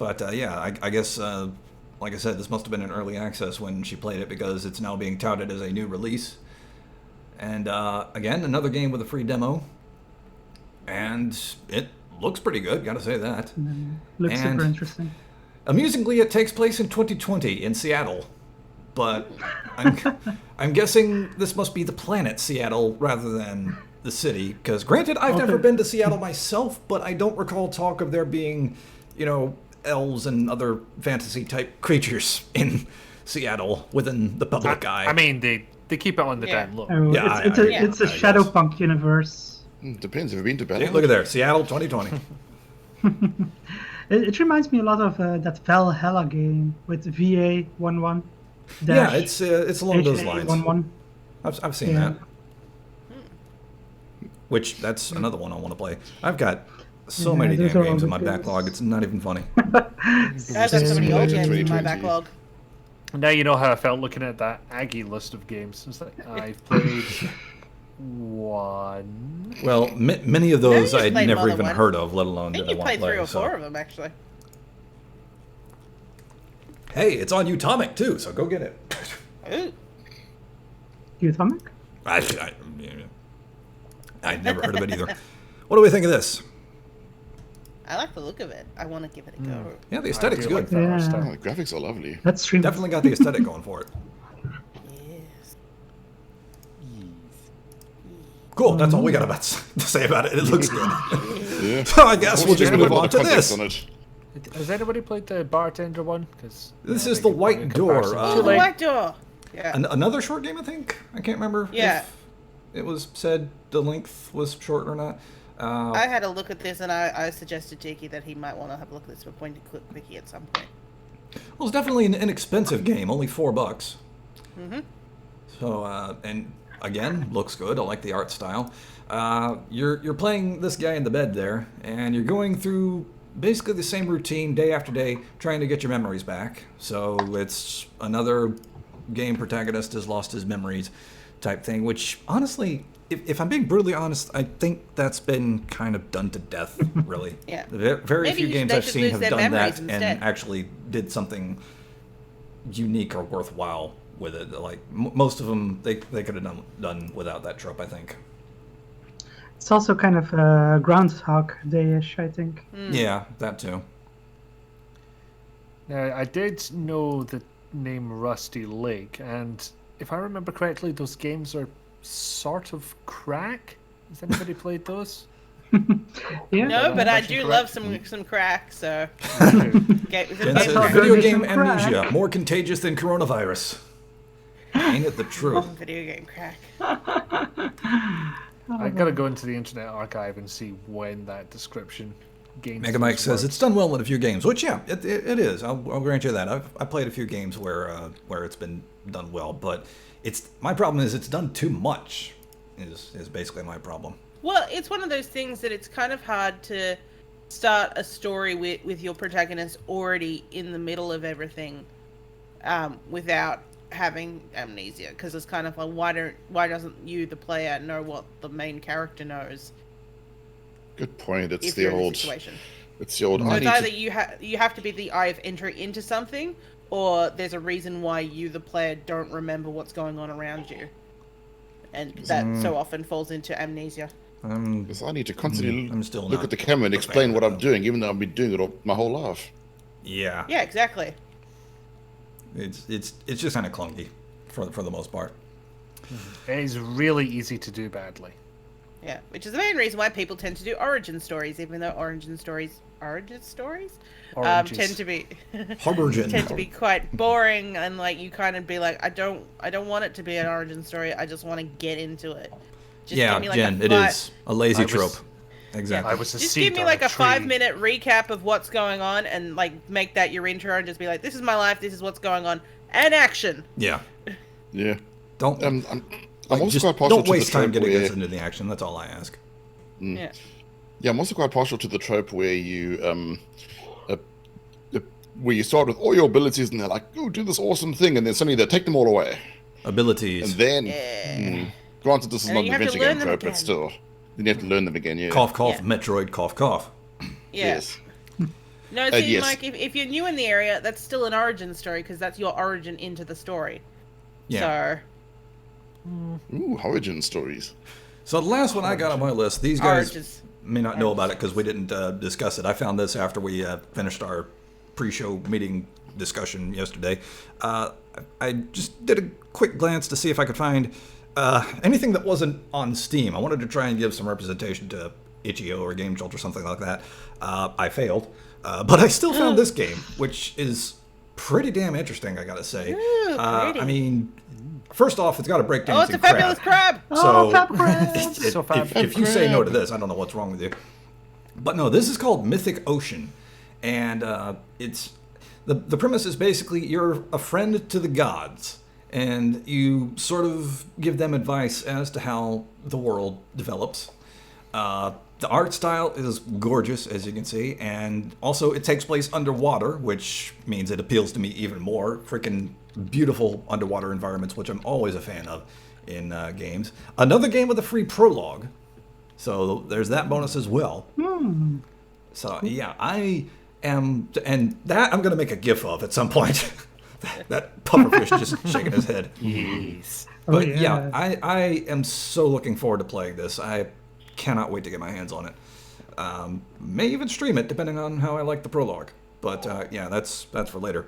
I guess, like I said, this must have been in early access when she played it because it's now being touted as a new release. And again, another game with a free demo. And it looks pretty good, gotta say that. Looks And- super interesting. Amusingly, it takes place in 2020 in Seattle. But I'm guessing this must be the planet Seattle rather than the city. Because granted, I've never Okay. been to Seattle myself, but I don't recall talk of there being, elves and other fantasy-type creatures in Seattle within the public eye. I mean, they keep it on the Yeah. down low. Oh, Yeah, it's I a guess. Shadowpunk universe. Depends. Have you been to Hey, Battle? look at there, Seattle 2020. It reminds me a lot of that Valhalla game with VA11. Yeah, it's along those lines. 11. I've seen Yeah. that. Which, that's another one I want to play. I've got so Yeah, many those damn are all games in the my games. backlog, it's not even funny. I've got so many old games in my 2020. backlog. Now you know how I felt looking at that Aggie list of games. It's like I've played one. Well, many of those you've I'd played never more than even one. heard of, let alone I think did I you want to played play. 3 or 4 So. of them actually. Hey, it's on Utomic too, so go get it. Ooh. Atomic? I'd never heard of it either. What do we think of this? I like the look of it. I want to give it a go. Yeah, the aesthetic's I do like good. that Yeah. art style. Oh, the graphics are lovely. That's stream. Definitely got the aesthetic going for it. Yes. Cool, that's all we got about to say about it. It looks good. Yeah. So I guess we'll just Give move a lot on of to context this. on it. Has anybody played the bartender one? Because This is the White Door, Oh, Too the late. white door. Yeah. Another short game, I think? I can't remember Yeah. if it was said the length was short or not. I had a look at this and I suggested Tiki that he might want to have a look at this for point and click quickie at some point. Well, it's definitely an inexpensive game, only $4. Mm-hmm. So, and again, looks good. I like the art style. You're playing this guy in the bed there, and you're going through basically the same routine day after day, trying to get your memories back. So it's another game protagonist has lost his memories type thing, which honestly, if I'm being brutally honest, I think that's been kind of done to death, really. Yeah. Very Maybe few games they I've should seen lose have their done memories that instead. and actually did something unique or worthwhile with it. Like most of them, they could have done without that trope, I think. It's also kind of Groundhog Day-ish, I think. Yeah, that too. Now, I did know the name Rusty Lake, and if I remember correctly, those games are sort of crack. Has anybody played those? Yeah. No, but I Actually do correct. love some crack, so. Jen Game, says, how video good is game some crack?" amnesia, more contagious than coronavirus. Ain't it the truth? video game crack. I gotta go into the Internet Archive and see when that description gains. Mega Mike those says words. it's done well in a few games, which yeah, it is. I'll grant you that. I played a few games where it's been done well, but my problem is it's done too much. Is basically my problem. Well, it's one of those things that it's kind of hard to start a story with your protagonist already in the middle of everything, without having amnesia, because it's kind of like why doesn't you, the player, know what the main character knows Good point. It's if the you're in a old. situation? It's the old. So I it's need either to- you have to be the eye of entry into something, or there's a reason why you, the player, don't remember what's going on around you, and that so often falls into amnesia. Because I need to constantly I'm still look not at the camera and a explain fan what of I'm that. doing, even though I've been doing it all, my whole life. Yeah, Yeah, exactly. it's just kind of clunky for the most part. It is really easy to do badly. Yeah, which is the main reason why people tend to do origin stories, even though origin stories Oranges. tend to be Harborgen. tend to be quite boring, and like you kind of be like, I don't want it to be an origin story. I just want to get into it. Just Yeah, give me like Jen, a it is a lazy trope. Exactly. I was a Just seed give me on like a tree. 5-minute recap of what's going on, and like make that your intro, and just be like, this is my life, this is what's going on, and action. Yeah. Yeah. Don't I'm like, also just quite partial don't to waste the time trope getting where, us into the action. That's all I ask. Yeah. Yeah, I'm also quite partial to the trope where you where you start with all your abilities and they're like, oh, do this awesome thing, and then suddenly they take them all away. Abilities. And then, Yeah. granted, this is And not then an you have to adventure learn game them trope, but again. still, then you have to learn them again. Yeah. Cough, cough. Yeah. Metroid. Cough, cough. Yeah. Yes. No, see, yes. Mike, if you're new in the area, that's still an origin story, because that's your origin into the story. Yeah. Ooh, origin stories. So the last one I got on my list, these guys Origins. may not know about it because we didn't discuss it. I found this after we finished our pre-show meeting discussion yesterday. I just did a quick glance to see if I could find anything that wasn't on Steam. I wanted to try and give some representation to Itch.io or Game Jolt or something like that. I failed, but I still found this game, which is pretty damn interesting, I gotta say. Ooh, pretty. I mean, first off, it's got a breakdancing Oh, it's a fabulous crab! So, Fab crab. So fab. if you say no to this, I don't know what's wrong with you. But no, this is called Mythic Ocean, and it's the premise is basically you're a friend to the gods, and you sort of give them advice as to how the world develops. The art style is gorgeous, as you can see, and also it takes place underwater, which means it appeals to me even more. Freaking beautiful underwater environments, which I'm always a fan of in games. Another game with a free prologue, so there's that bonus as well. So yeah, I am, and that I'm gonna make a GIF of at some point. That pufferfish just shaking his head. Yes. But yeah, I am so looking forward to playing this. I cannot wait to get my hands on it. May even stream it, depending on how I like the prologue. But yeah, that's for later.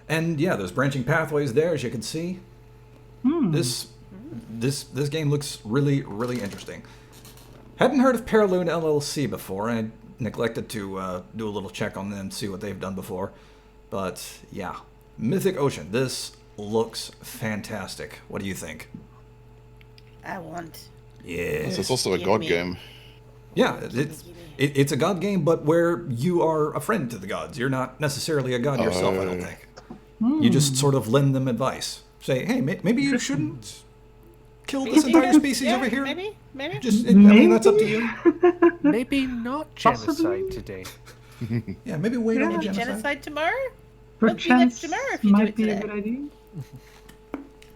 And yeah, there's branching pathways there, as you can see. This game looks really, really interesting. Hadn't heard of Paraloon LLC before. I neglected to do a little check on them, see what they've done before. But yeah, Mythic Ocean. This looks fantastic. What do you think? I want. Yeah. It's also a Give god me- game. Yeah, it's a god game, but where you are a friend to the gods. You're not necessarily a god yourself, I don't think. You just sort of lend them advice. Say, hey, maybe you shouldn't kill this entire species Yeah, over here. Maybe. Just, I mean, that's up to you. Maybe not Possibly. genocide today. Yeah, maybe wait on the Maybe genocide. genocide tomorrow? Won't be there Perchance tomorrow if you do might it be a today. good idea.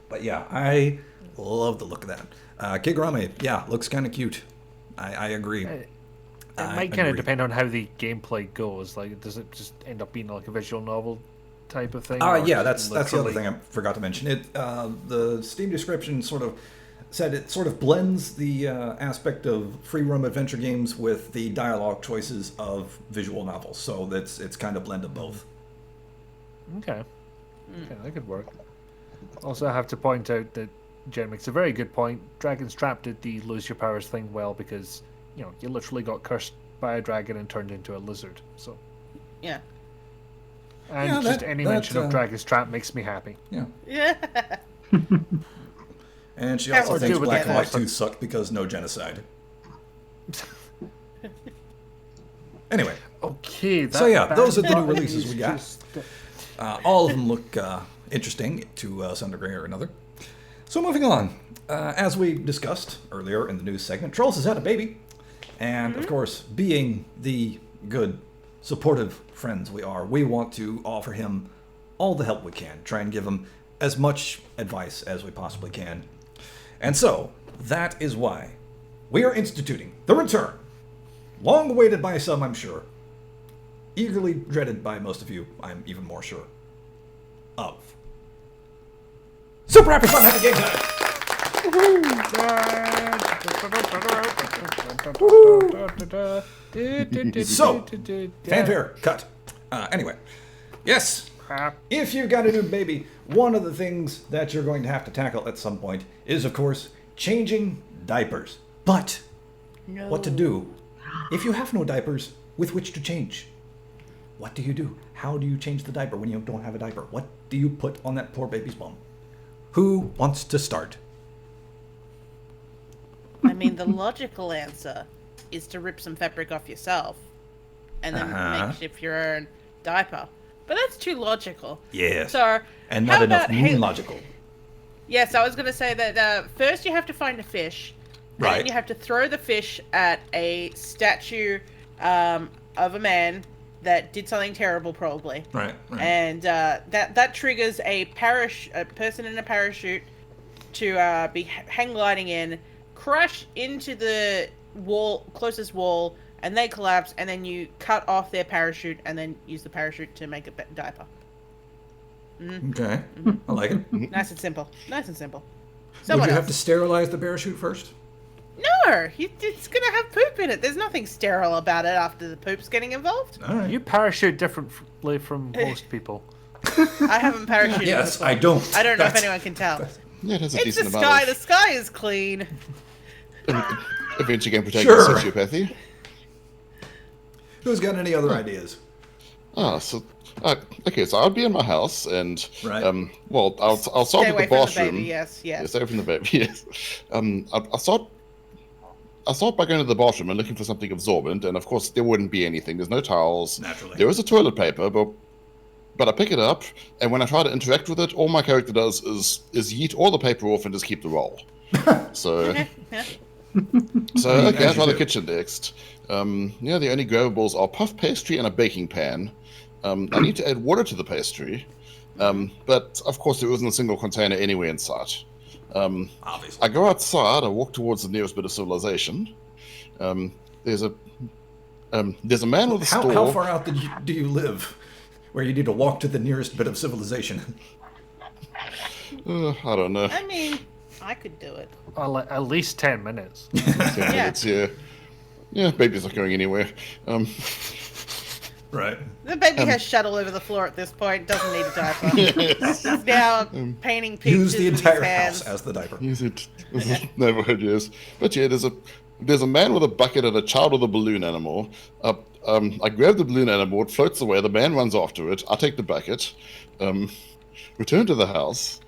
But yeah, I love the look of that. Kigurame, yeah, looks kind of cute. I agree. It I might kind of agree. depend on how the gameplay goes. Like, does it just end up being like a visual novel type of thing? or Yeah, just that's the other literally- thing I forgot to mention. It the Steam description sort of said it sort of blends the aspect of free roam adventure games with the dialogue choices of visual novels. So it's kind of blend of both. Okay. Okay, that could work. Also, I have to point out that Jen makes a very good point. Dragon's Trap did the lose your powers thing well because, you know, you literally got cursed by a dragon and turned into a lizard. So, Yeah. and Yeah, just that- any that, mention of uh, Dragon's Trap makes me happy. Yeah. Yeah. And she That also would thinks do with Black that. and White 2 sucked because no genocide. Anyway, Okay, So yeah, those are the new bad releases we is got. just- all of them look interesting to some degree or another. So moving on, as we discussed earlier in the news segment, Trolls has had a baby. And of course, being the good, supportive friends we are, we want to offer him all the help we can, try and give him as much advice as we possibly can. And so, that is why we are instituting the return, long awaited by some, I'm sure, eagerly dreaded by most of you, I'm even more sure, of Super Rapid Fun Happy Game Time! So, fanfare, cut. Anyway, yes, if you've got a new baby, one of the things that you're going to have to tackle at some point is, of course, changing diapers. But No. what to do if you have no diapers with which to change? What do you do? How do you change the diaper when you don't have a diaper? What do you put on that poor baby's bum? Who wants to start? I mean, the logical answer is to rip some fabric off yourself and then makeshift your own diaper. But that's too logical. Yes. So, And how not enough about moon logical. Yes, I was going to say that first you have to find a fish. And Right. then you have to throw the fish at a statue of a man that did something terrible, probably. Right. And that triggers a person in a parachute to be hang gliding in, crash into the closest wall, and they collapse. And then you cut off their parachute, and then use the parachute to make a diaper. Okay. I like it. Nice and simple. Nice and simple. Would Someone you else. have to sterilize the parachute first? No, it's gonna have poop in it. There's nothing sterile about it after the poop's getting involved. All right. You parachute differently from most people. I haven't parachuted. Yes, before. I don't. I don't know if That's- anyone can tell. Yeah, it has a It's the decent sky. amount The of sky is clean. eventually can protect Sure. sociopathy. Who's got any other ideas? So okay, so I'll be in my house, and Right. well, I'll start Stay with away the from the bathroom. baby. Yes, Yeah, yes. stay away from the baby. Yes. I'll start by going to the bathroom and looking for something absorbent, and of course there wouldn't be anything. There's no towels. Naturally. There is a toilet paper, but I pick it up, and when I try to interact with it, all my character does is yeet all the paper off and just keep the roll. So. Yeah. So, As okay, I'll you try the do. kitchen next. Yeah, the only grabbables are puff pastry and a baking pan. I need to add water to the pastry, but of course there isn't a single container anywhere in sight. Obviously. I go outside, I walk towards the nearest bit of civilization. There's a man with a store. How far out do you live where you need to walk to the nearest bit of civilization? I don't know. I mean, I could do it. Well, at least 10 minutes. 10 minutes, yeah. Yeah, baby's not going anywhere. Right. The baby has shuttle over the floor at this point. Doesn't need a diaper. He's now painting pictures Use the with his entire hands. house as the diaper. Use it. Neighborhood, yes. But yeah, there's a man with a bucket and a child with a balloon animal. I grab the balloon animal, it floats away, the man runs after it, I take the bucket, return to the house,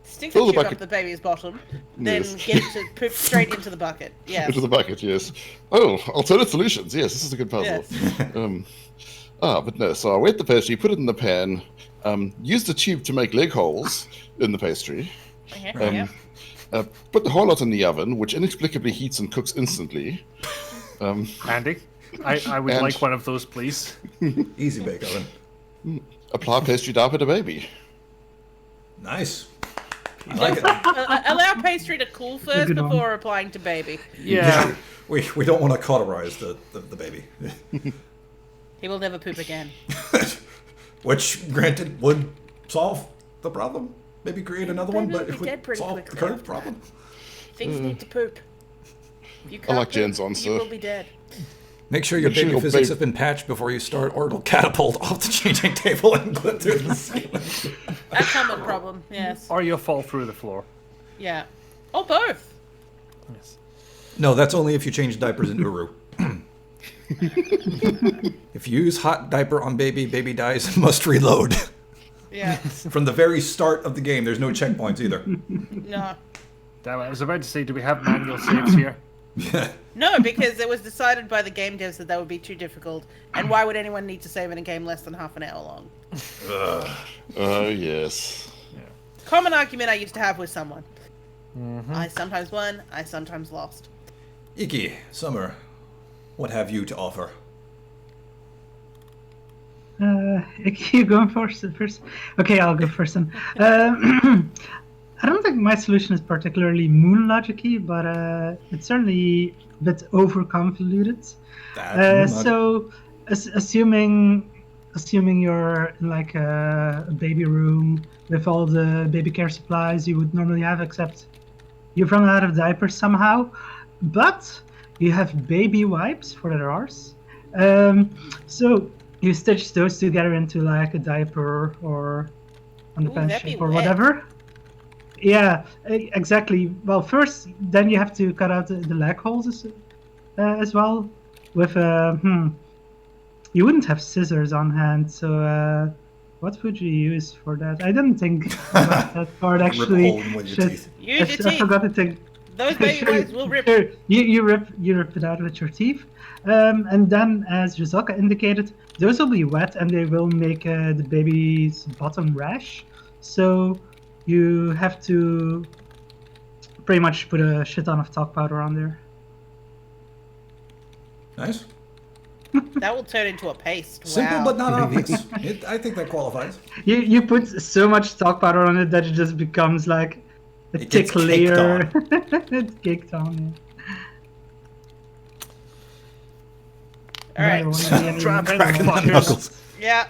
Stick Fill the the tube bucket. up the baby's bottom, then Yes. get it to poop straight into the bucket. Yeah. into the bucket, yes. Oh, alternate solutions, yes, this is a good puzzle. Yes. But no, so I wet the pastry, put it in the pan, use the tube to make leg holes in the pastry, Yeah. put the whole lot in the oven, which inexplicably heats and cooks instantly. Andy, I would And- like one of those, please. Easy bake oven. Apply pastry diaper to baby. Nice. I like it. Allow pastry to cool first good one. before applying to baby. Yeah. We don't want to cauterize the baby. He will never poop again. Which, granted, would solve the problem. Maybe create another one, Baby but will it be dead would pretty solve the quickly current after problem. Things need to poop. If you I can't like Jen's poop, answer. You will be dead. Make sure your Make sure baby your physics baby- have been patched before you start, or it'll catapult off the changing table and go through the ceiling. A common problem, yes. Or you'll fall through the floor. Yeah. Or both. Yes. No, that's only if you change diapers in Uru. If you use hot diaper on baby, baby dies and must reload. Yeah. From the very start of the game, there's no checkpoints either. No. Damn it, I was about to say, do we have manual saves here? No, because it was decided by the game devs that would be too difficult. And why would anyone need to save in a game less than half an hour long? Oh, yes. Common argument I used to have with someone. I sometimes won, I sometimes lost. Iki, Summer, what have you to offer? You going first? Okay, I'll go first then. I don't think my solution is particularly moon logic-y, but it's certainly a bit overconvoluted. So, assuming you're in like a baby room with all the baby care supplies you would normally have, except you've run out of diapers somehow, but you have baby wipes for their arse. So you stitch those together into like a diaper or that'd be underpants or wet. whatever. Yeah, exactly. Well, first, then you have to cut out the leg holes as well. With you wouldn't have scissors on hand, so what would you use for that? I didn't think about that part Rip a actually. hole in with your Shit. teeth. Use your I teeth. forgot to think. Those baby wives will rip. Sure. You rip it out with your teeth, and then, as Rizaka indicated, those will be wet and they will make the baby's bottom rash. So you have to pretty much put a shit ton of talc powder on there. Nice. That will turn into a paste. Simple wow. but not obvious. I think that qualifies. You put so much talc powder on it that it just becomes like a It gets thick caked layer. It's caked on. All right. Drop in, Cracking the fuckers. knuckles. Yeah.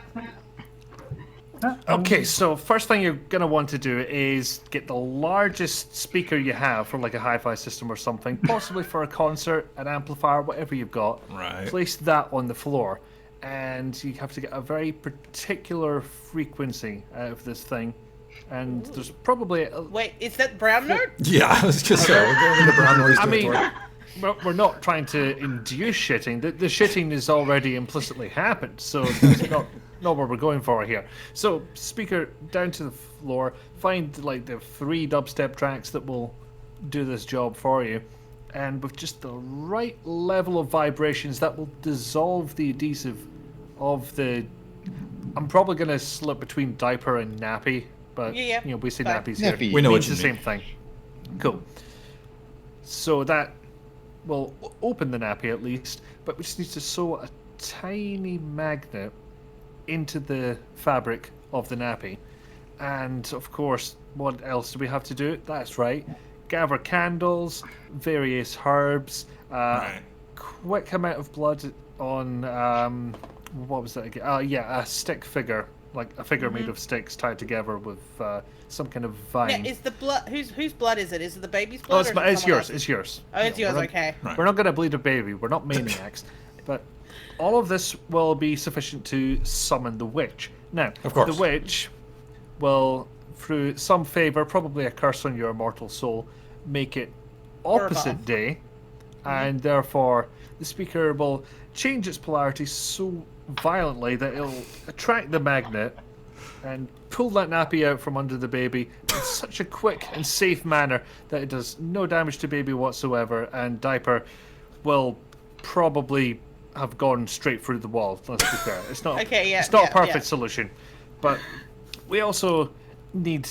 Okay, so first thing you're going to want to do is get the largest speaker you have from like a hi-fi system or something, possibly for a concert, an amplifier, whatever you've got. Right. Place that on the floor, and you have to get a very particular frequency out of this thing. And there's probably Wait, is that brown note? Yeah, I was just saying. We're going into brown noise I mean, territory. we're not trying to induce shitting. The shitting is already implicitly happened, so it's not what we're going for here. So, speaker down to the floor. Find like the 3 dubstep tracks that will do this job for you, and with just the right level of vibrations, that will dissolve the adhesive of the. I'm probably going to slip between diaper and nappy, but Yeah. you know we say Fine. nappies Nappy. here. We know It what means you the mean. same thing. Cool. So that will open the nappy at least, but we just need to sew a tiny magnet into the fabric of the nappy. And of course, what else do we have to do? That's right, gather candles, various herbs, Right. quick amount of blood on what was that again? Yeah, a stick figure, like a figure made of sticks tied together with some kind of vine. Now, is the blood whose blood is it? Is it the baby's Oh, blood? it's, or is it it's someone yours. else's? It's yours. Oh, it's yours. we're not- Okay. Right. We're not going to bleed a baby. We're not maniacs. But all of this will be sufficient to summon the witch. Now, Of course. the witch will, through some favor, probably a curse on your immortal soul, make it opposite above. day, and therefore the speaker will change its polarity so violently that it'll attract the magnet and pull that nappy out from under the baby in such a quick and safe manner that it does no damage to baby whatsoever, and diaper will probably have gone straight through the wall. Let's be fair. It's not. Okay, yeah, It's not yeah, a perfect yeah. solution, but we also need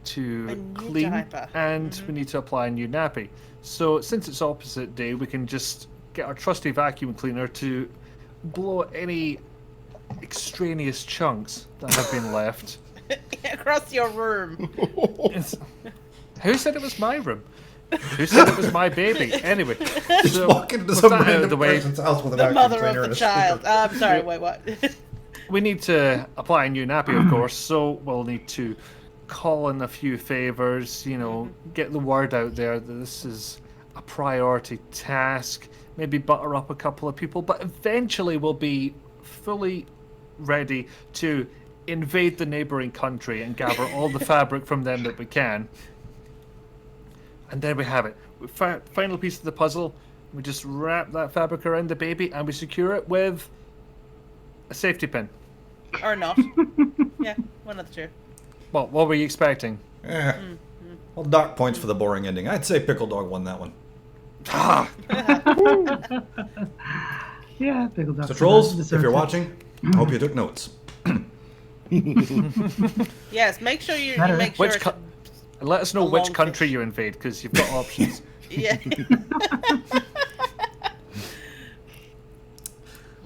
to A new clean diaper. and we need to apply a new nappy. So since it's opposite day, we can just get our trusty vacuum cleaner to blow any extraneous chunks that have been left. Across your room. It's- Who said it was my room? Who said it was my baby? Anyway, Just so walk into with some that out of random the way, person's house with a The vacuum mother cleaner of and the a child. speaker. I'm sorry. Wait, what? we need to apply a new nappy, of course. So we'll need to call in a few favors. You know, get the word out there that this is a priority task. Maybe butter up a couple of people, but eventually we'll be fully ready to invade the neighboring country and gather all the fabric from them that we can. And there we have it. Final piece of the puzzle. We just wrap that fabric around the baby and we secure it with a safety pin. Or not? Yeah, one of the two. Well, what were you expecting? Well, dock points for the boring ending. I'd say Pickle Dog won that one. Yeah, pickle duck. So, trolls, if deserves you're it. watching, I hope you took notes. Yes, make sure you Matter. make sure. Which it's co- Let us know a which long country fish. you invade, because you've got options. Yeah.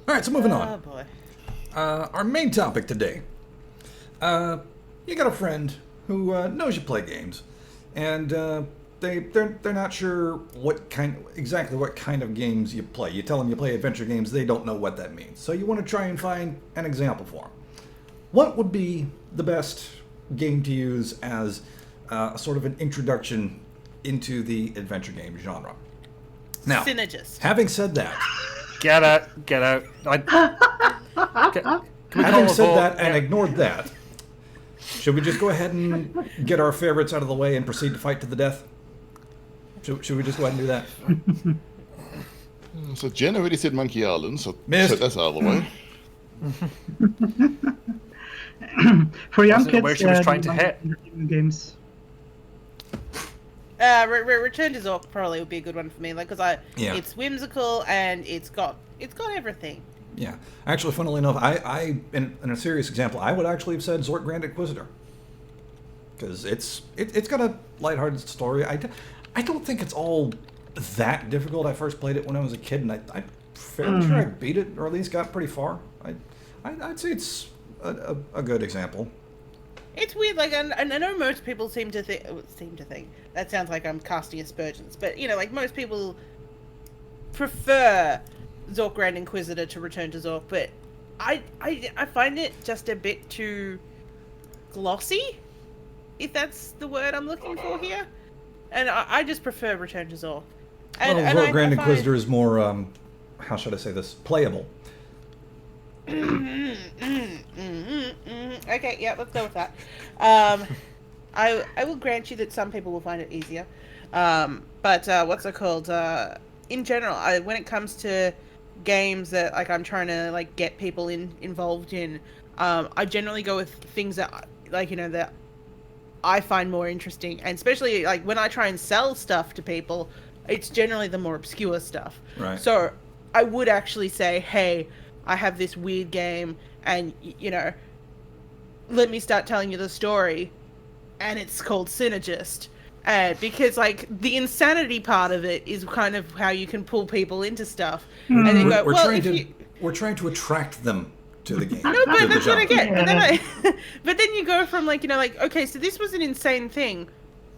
All right, so moving Oh on. boy. Our main topic today. You got a friend who knows you play games, and they're not sure exactly what kind of games you play. You tell them you play adventure games, they don't know what that means. So you want to try and find an example for them. What would be the best game to use as sort of an introduction into the adventure game genre? Now, Synergist. having said that, Get out. Can we call having a said vote? that and Yeah. ignored that, Should we just go ahead and get our favorites out of the way and proceed to fight to the death? Should we just go ahead and do that? So Jen already said Monkey Island, so Missed. that's out of the way. For young Wasn't kids, where she was trying to hit. games. Return to Zork probably would be a good one for me, like, because Yeah. it's whimsical and it's got everything. Yeah. Actually, funnily enough, I in a serious example, I would actually have said Zork Grand Inquisitor. Because it's got a lighthearted story. I don't think it's all that difficult. I first played it when I was a kid, and I'm fairly sure I beat it, or at least got pretty far. I'd say it's a good example. It's weird, like, and I know most people seem to think. That sounds like I'm casting aspersions, but like most people prefer Zork Grand Inquisitor to Return to Zork, but I find it just a bit too glossy, if that's the word I'm looking for here, and I just prefer Return to Zork. And, Well, Zork Grand Inquisitor is more, how should I say this, playable. Okay, yeah, let's go with that. I will grant you that some people will find it easier, but what's it called? In general, when it comes to games that like I'm trying to like get people involved in, I generally go with things that that I find more interesting, and especially like when I try and sell stuff to people, it's generally the more obscure stuff. Right. So I would actually say, hey, I have this weird game, and let me start telling you the story, and it's called Synergist. Because like the insanity part of it is kind of how you can pull people into stuff, and then go, we're trying to attract them to the game. No, but that's what I get. Yeah. But then you go from okay, so this was an insane thing,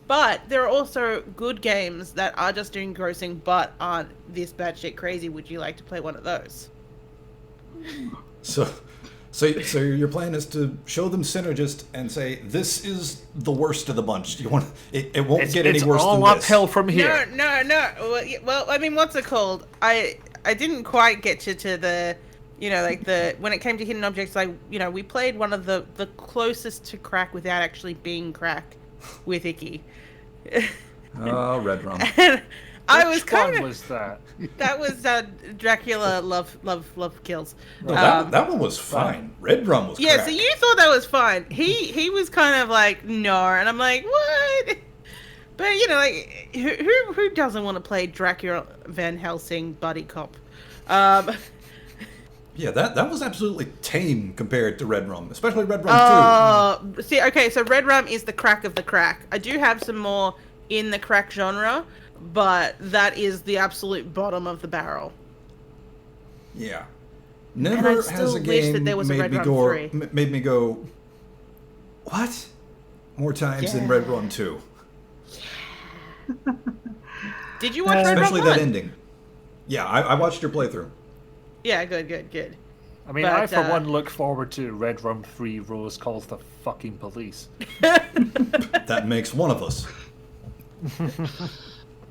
but there are also good games that are just engrossing but aren't this batshit crazy. Would you like to play one of those? So your plan is to show them Synergist and say, this is the worst of the bunch. You want it won't get any worse than this. It's all uphill from here. No. Well, I mean, what's it called? I didn't quite get you to the, when it came to hidden objects, we played one of the closest to crack without actually being crack with Icky. Oh, Red Rum. I was kind of. was that? That was Dracula Love Kills. No, that one was fine. Red Rum was Yeah, crack. so you thought that was fine. He was kind of like, no, and I'm like, what? But who doesn't want to play Dracula Van Helsing buddy cop? Yeah, that was absolutely tame compared to Red Rum, especially Red Rum 2. See, okay, so Red Rum is the crack of the crack. I do have some more in the crack genre, but that is the absolute bottom of the barrel. Yeah. And I Never still has a wish game that there was a Red Rum 3. made me go, what? More times than Red Rum 2. Did you watch Red Rum 1? Especially that ending. Yeah, I watched your playthrough. Yeah, good. I mean, But, I for one look forward to Red Rum 3 Rose Calls the Fucking Police. That makes one of us.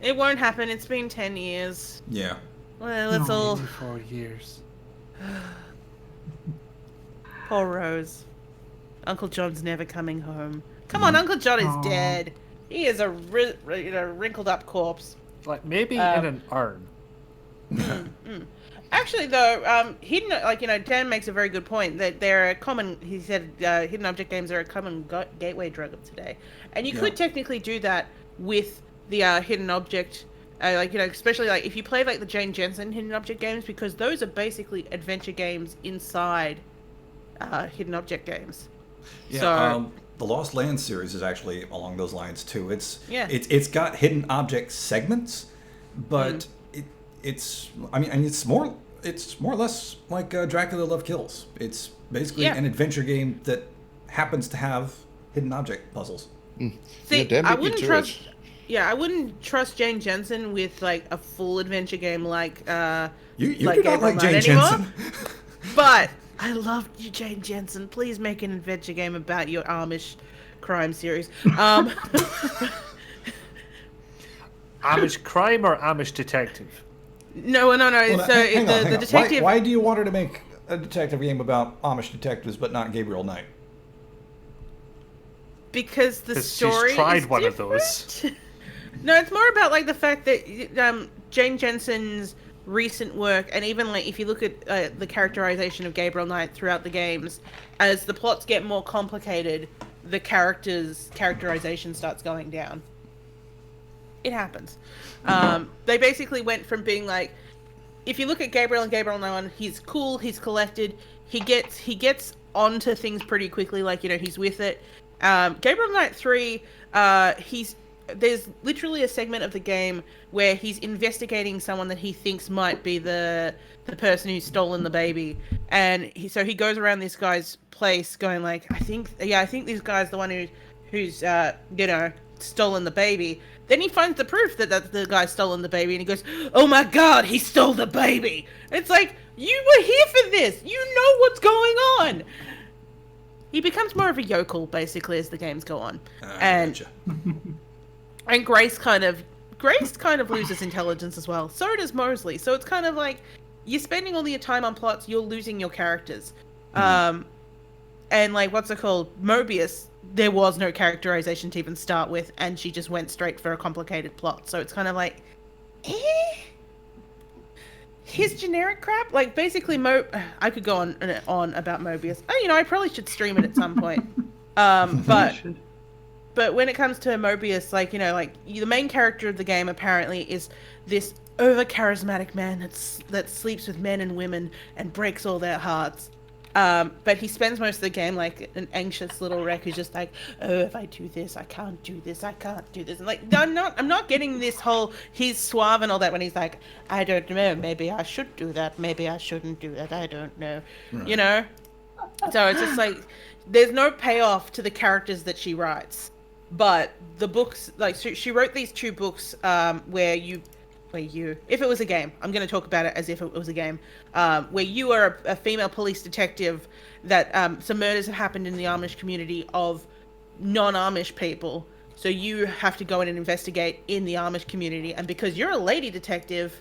It won't happen. It's been 10 years. Yeah. Well, let's all... 4 years. Poor Rose. Uncle John's never coming home. Come on, Uncle John is dead. He is a wrinkled up corpse. Like, maybe in an urn. Actually, though, hidden, Dan makes a very good point that they're a common. He said hidden object games are a common gateway drug of today, and you could technically do that with the hidden object, especially if you play the Jane Jensen hidden object games, because those are basically adventure games inside hidden object games. Yeah. So, the Lost Land series is actually along those lines too. It's got hidden object segments, but it's more or less like Dracula Love Kills. It's basically an adventure game that happens to have hidden object puzzles. See, Dan I beat me wouldn't to trust. it. Yeah, I wouldn't trust Jane Jensen with a full adventure game like You like do not like Gabriel Jane Knight anymore. Jensen. But I love you, Jane Jensen. Please make an adventure game about your Amish crime series. Amish crime or Amish detective? No. Well, So hang on. the detective. Why do you want her to make a detective game about Amish detectives but not Gabriel Knight? because the 'Cause story she's tried is one of different. those. No, it's more about like the fact that Jane Jensen's recent work, and even like if you look at the characterization of Gabriel Knight throughout the games, as the plots get more complicated, the characterization starts going down. It happens. They basically went from being like, if you look at Gabriel and Gabriel Knight, he's cool, he's collected, he gets onto things pretty quickly, like, you know, he's with it. Gabriel Knight 3, there's literally a segment of the game where he's investigating someone that he thinks might be the person who's stolen the baby, and he goes around this guy's place going like, I think this guy's the one who's you know, stolen the baby. Then he finds the proof that the guy's stolen the baby, and he goes, oh my god, he stole the baby. And it's like, you were here for this, you know what's going on. He becomes more of a yokel basically as the games go on. And Grace kind of loses intelligence as well. So does Mosley. So it's kind of like, you're spending all your time on plots, you're losing your characters. And like, what's it called? Mobius, there was no characterization to even start with, and she just went straight for a complicated plot. So it's kind of like, his generic crap. Like, basically, I could go on about Mobius. You know, I probably should stream it at some point. But when it comes to Mobius, like, you know, like, the main character of the game apparently is this over-charismatic man that sleeps with men and women and breaks all their hearts. But he spends most of the game like an anxious little wreck who's just like, oh, if I do this, I can't do this, I can't do this. And like, I'm not getting this whole, he's suave and all that when he's like, I don't know, maybe I should do that, maybe I shouldn't do that, I don't know. Right. You know? So it's just like, there's no payoff to the characters that she writes. But the books, like, she wrote these 2 books where if it was a game, I'm going to talk about it as if it was a game, where you are a female police detective that some murders have happened in the Amish community of non-Amish people. So you have to go in and investigate in the Amish community. And because you're a lady detective,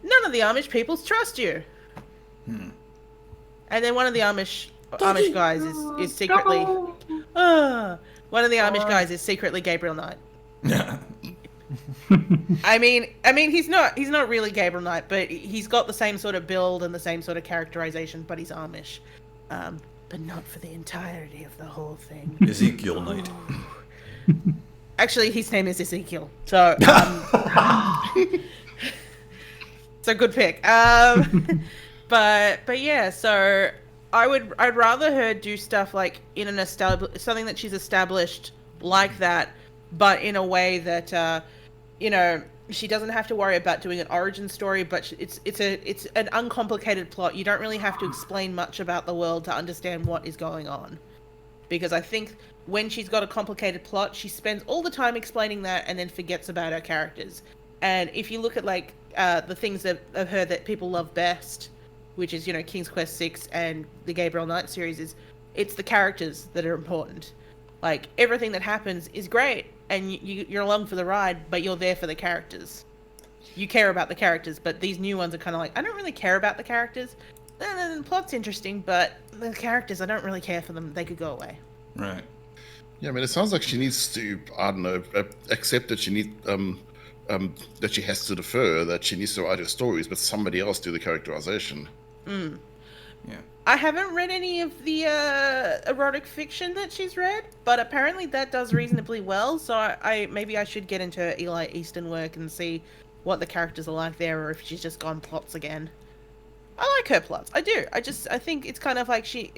none of the Amish peoples trust you. And then one of the Amish guys is secretly... one of the Amish guys is secretly Gabriel Knight. I mean, he's not really Gabriel Knight, but he's got the same sort of build and the same sort of characterization, but he's Amish. But not for the entirety of the whole thing. Ezekiel Knight. Actually, his name is Ezekiel. So, so good pick. But yeah, so I'd rather her do stuff like in something that she's established like that, but in a way that you know, she doesn't have to worry about doing an origin story, but it's an uncomplicated plot. You don't really have to explain much about the world to understand what is going on. Because I think when she's got a complicated plot, she spends all the time explaining that and then forgets about her characters. And if you look at like the things of her that people love best, which is, you know, King's Quest 6 and the Gabriel Knight series, it's the characters that are important. Like, everything that happens is great, and you're along for the ride, but you're there for the characters. You care about the characters, but these new ones are kind of like, I don't really care about the characters. The plot's interesting, but the characters, I don't really care for them. They could go away. Right. Yeah, I mean, it sounds like she needs to, I don't know, accept that she needs, that she has to defer, that she needs to write her stories, but somebody else do the characterization. Yeah. I haven't read any of the erotic fiction that she's read, but apparently that does reasonably well. So maybe I should get into Eli Easton work and see what the characters are like there, or if she's just gone plots again. I like her plots. I do. I think it's kind of like you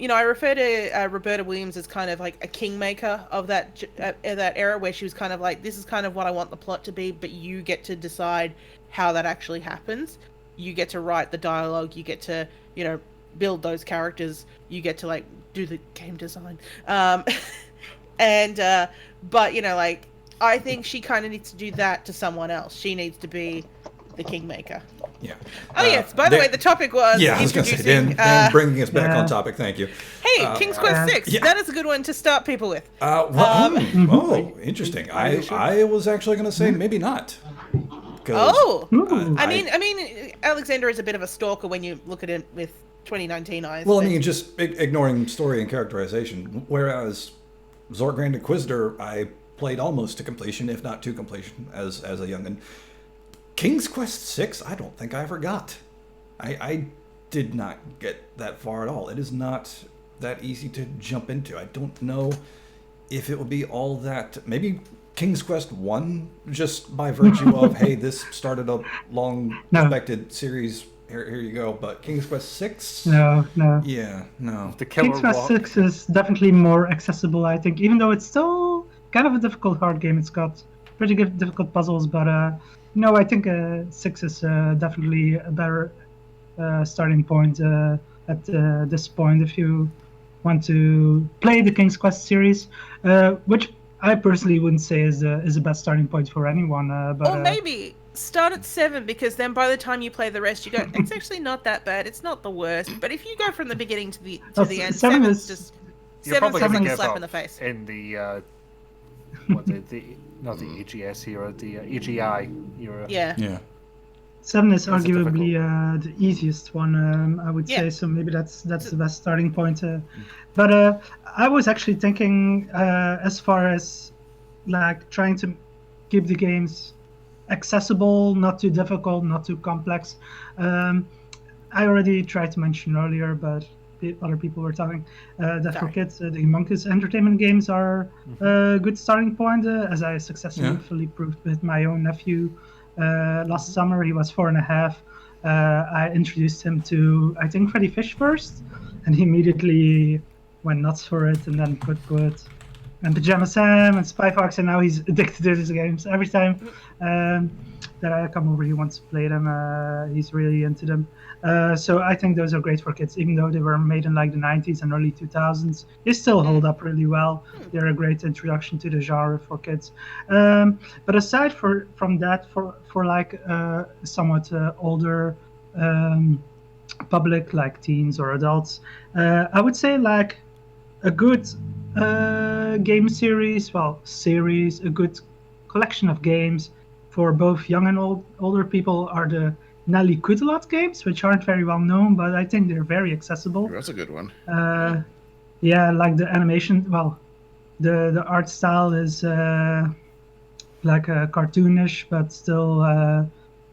know, I refer to Roberta Williams as kind of like a kingmaker of that era, where she was kind of like, this is kind of what I want the plot to be, but you get to decide how that actually happens. You get to write the dialogue, you get to, you know, build those characters, you get to like do the game design. But you know, like, I think she kind of needs to do that to someone else. She needs to be the kingmaker. Yeah. Oh yes, by the way, the topic was I was going to say, Dan bringing us back on topic, thank you. Hey, King's Quest 6, that is a good one to start people with. Interesting. I was actually going to say maybe not. I mean, Alexander is a bit of a stalker when you look at him with 2019 eyes. Well, I but- mean, just ignoring story and characterization. Whereas Zork Grand Inquisitor, I played almost to completion, if not to completion, as a youngin. King's Quest 6, I don't think I ever got. I did not get that far at all. It is not that easy to jump into. I don't know if it would be all that. Maybe King's Quest 1, just by virtue of, hey, this started a long expected series. Here you go. But King's Quest 6? No. Yeah, no. The Killer King's Quest Rock. 6 is definitely more accessible, I think, even though it's still kind of a difficult hard game. It's got pretty good difficult puzzles, but no, I think 6 is definitely a better starting point at this point if you want to play the King's Quest series, which I personally wouldn't say is the best starting point for anyone. But or maybe start at 7, because then by the time you play the rest, you go, it's actually not that bad. It's not the worst. But if you go from the beginning to the end, 7 7's is just You're 7's probably just going like to a give slap up in the face. in the not the AGS era, the AGI era. Yeah. 7 is It's arguably the easiest one, I would Yeah. say. So maybe that's the best starting point. But I was actually thinking, as far as like trying to keep the games accessible, not too difficult, not too complex. I already tried to mention earlier, but other people were talking that for Sorry. kids, the humongous entertainment games are a good starting point, as I successfully proved with my own nephew last summer. He was 4.5. I introduced him to, I think, Freddy Fish first, and he immediately went nuts for it, and then put and Pajama Sam and Spy Fox, and now he's addicted to these games. Every time that I come over, he wants to play them. He's really into them. So I think those are great for kids, even though they were made in like the 90s and early 2000s. They still hold up really well. They're a great introduction to the genre for kids. But aside from that, for like somewhat older public, like teens or adults, I would say like a good game series, a good collection of games for both young and older people are the Nelly Kutelot games, which aren't very well known, but I think they're very accessible. That's a good one. Yeah, like the animation, the art style is like cartoonish, but still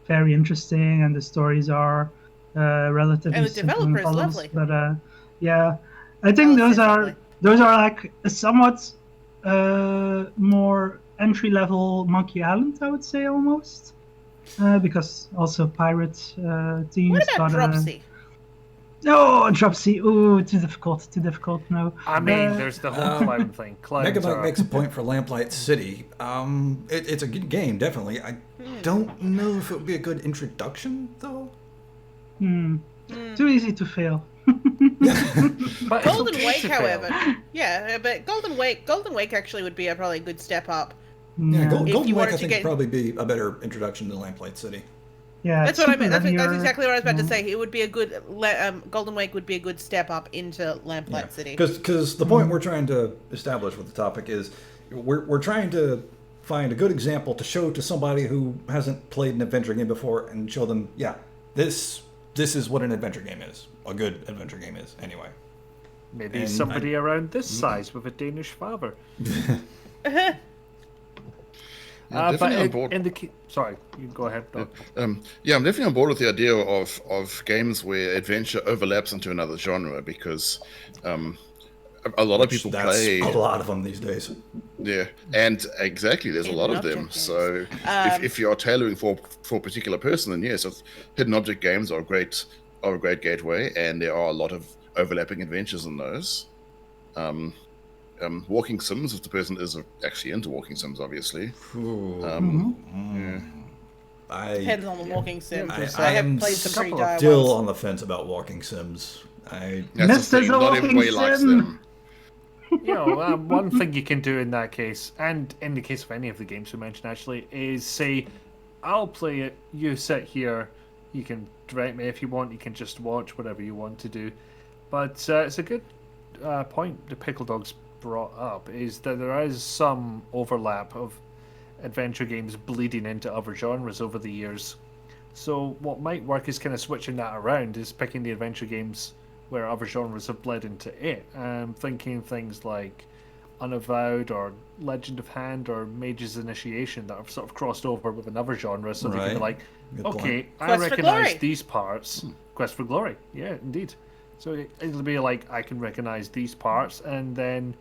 very interesting, and the stories are relatively And the simple and developer is follows. lovely. But yeah, I think those are like a somewhat more entry-level Monkey Island, I would say, almost, because also pirate themes. What about but, Dropsy? No, Dropsy. Ooh, too difficult. No. I mean, there's the whole clown thing. Clowns Megabyte are... makes a point for Lamplight City. It's a good game, definitely. I don't know if it would be a good introduction, though. Too easy to fail. But it's Golden okay Wake, to fail. however, yeah, but Golden Wake actually would be probably a good step up. Yeah, Yeah. Golden you Wake, wanted I to think, get- would probably be a better introduction to Lamplight City. Yeah, That's it's what I meant. super That's linear. exactly what I was about to say. It would be a good Golden Wake would be a good step up into Lamplight City. Because the point we're trying to establish with the topic is we're trying to find a good example to show to somebody who hasn't played an adventure game before and show them, yeah, this is what an adventure game is. A good adventure game is, anyway. Maybe And somebody around this size with a Danish father. Yeah, But definitely on board. in the sorry, you can go ahead. Doc. Yeah, I'm definitely on board with the idea of games where adventure overlaps into another genre, because a lot of people That's play. a lot of them these days. Yeah, and exactly, there's a Hidden lot of object them. games. So if you're tailoring for a particular person, then yes, hidden object games are a great gateway, and there are a lot of overlapping adventures in those. Walking sims, if the person is actually into walking sims, obviously. I Depends on the walking sim. I I have am played some pretty dire still ones. on the fence about walking sims. That's This the is thing, a not walking everybody likes sim. them. You know, one thing you can do in that case, and in the case of any of the games we mentioned actually, is say, I'll play it, you sit here, you can direct me if you want, you can just watch, whatever you want to do. But it's a good point the Pickle Dog's brought up, is that there is some overlap of adventure games bleeding into other genres over the years. So what might work is kind of switching that around, is picking the adventure games where other genres have bled into it. Thinking things like Unavowed or Legend of Hand or Mage's Initiation that have sort of crossed over with another genre, so they can be Right. like, Good okay, point. I Quest for recognize Glory. these parts. Quest for Glory, yeah, indeed. So it'll be like, I can recognize these parts, and then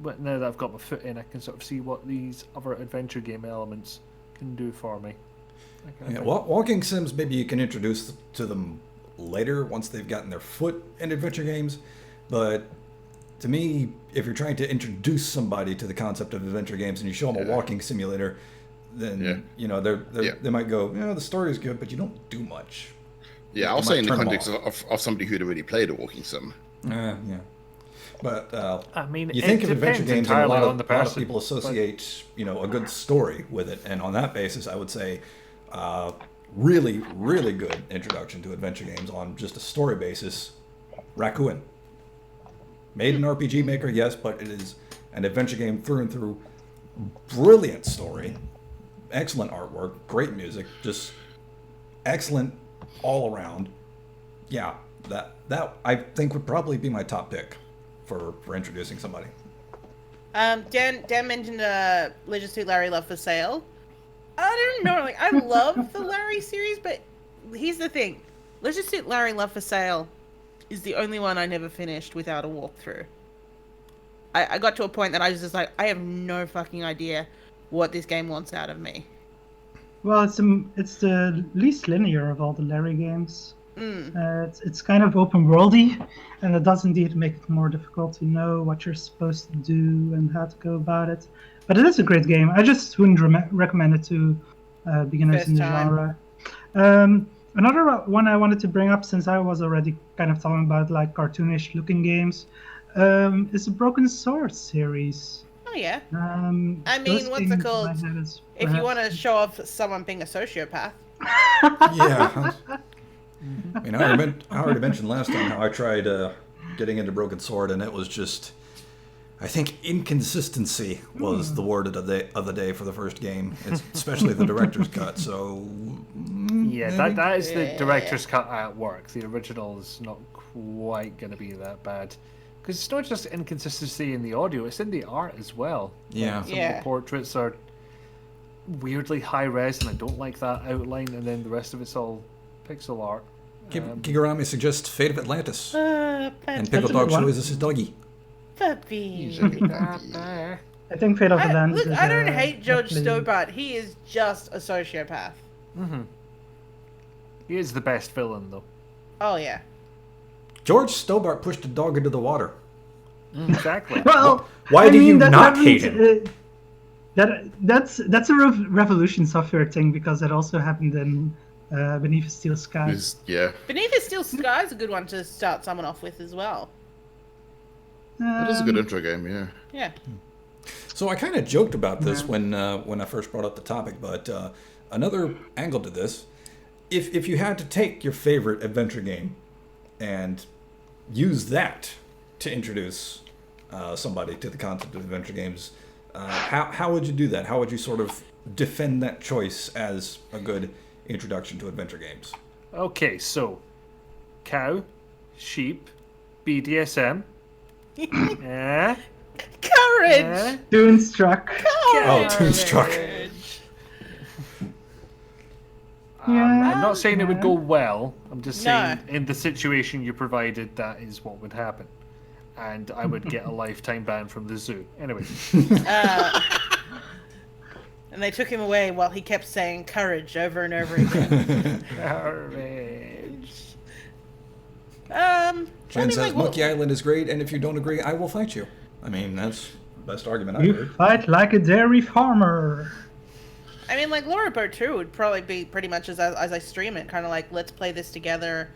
but now that I've got my foot in, I can sort of see what these other adventure game elements can do for me. That kind of Yeah, thing. walking sims, maybe you can introduce to them later once they've gotten their foot in adventure games. But to me, if you're trying to introduce somebody to the concept of adventure games and you show them a Yeah. walking simulator, then Yeah. you know Yeah. they might go, the story is good, but you don't do much. Yeah, You I'll say might in the turn 'em context off. of somebody who'd already played a walking sim. Yeah. But I mean, you it think of adventure depends games, and a entirely lot on of, the a lot of person, people associate a good story with it, and on that basis, I would say really, really good introduction to adventure games on just a story basis. Raccoon, made an RPG Maker, yes, but it is an adventure game through and through. Brilliant story, excellent artwork, great music, just excellent all around. Yeah, that I think would probably be my top pick for introducing somebody. Dan mentioned Leisure Suit Larry Love for Sale. I don't know, like I love the Larry series, but here's the thing: Leisure Suit Larry Love for Sale is the only one I never finished without a walkthrough. I got to a point that I was just like, I have no fucking idea what this game wants out of me. Well, it's the least linear of all the Larry games. It's kind of open worldy, and it does indeed make it more difficult to know what you're supposed to do and how to go about it. But it is a great game. I just wouldn't recommend it to beginners First in the time. genre. Another one I wanted to bring up, since I was already kind of talking about like cartoonish looking games, is the Broken Sword series. Oh yeah. I mean, what's it called? If you want to show off someone being a sociopath. Yeah. I mean, I already mentioned last time how I tried getting into Broken Sword, and it was just, I think inconsistency was the word of the day for the first game, especially the director's cut. So Yeah, that is the director's cut at work. The original is not quite going to be that bad. Because it's not just inconsistency in the audio, it's in the art as well. Yeah. Some of the portraits are weirdly high res, and I don't like that outline, and then the rest of it's all pixel art. Kigurami suggests Fate of Atlantis, and Puppy. Pickle Dog one. shows us his doggy. Puppy. I think Fate of the Land. Look, I don't hate George Stobart. He is just a sociopath. He is the best villain, though. Oh yeah. George Stobart pushed a dog into the water. Exactly. Well, Why I do mean, you that not happened, hate him? That's a Revolution Software thing, because it also happened in Beneath Steel Sky. Yeah, Beneath the Steel Sky is a good one to start someone off with as well. it is a good intro game. Yeah. Yeah. So I kind of joked about this when I first brought up the topic, but another angle to this, if you had to take your favorite adventure game and use that to introduce somebody to the concept of adventure games, how would you do that? How would you sort of defend that choice as a good introduction to adventure games? Okay, so cow, sheep, BDSM. Courage. Toonstruck. Oh, Toonstruck. I'm not saying it would go well. I'm just saying No. in the situation you provided, that is what would happen. And I would get a lifetime ban from the zoo. Anyway. And they took him away while he kept saying courage over and over again. Courage. Jen says what- Monkey Island is great, and if you don't agree, I will fight you. I mean, that's the best argument I've You heard. fight like a dairy farmer. I mean, like Laura Bow 2 would probably be pretty much as I stream it, kind of like, let's play this together,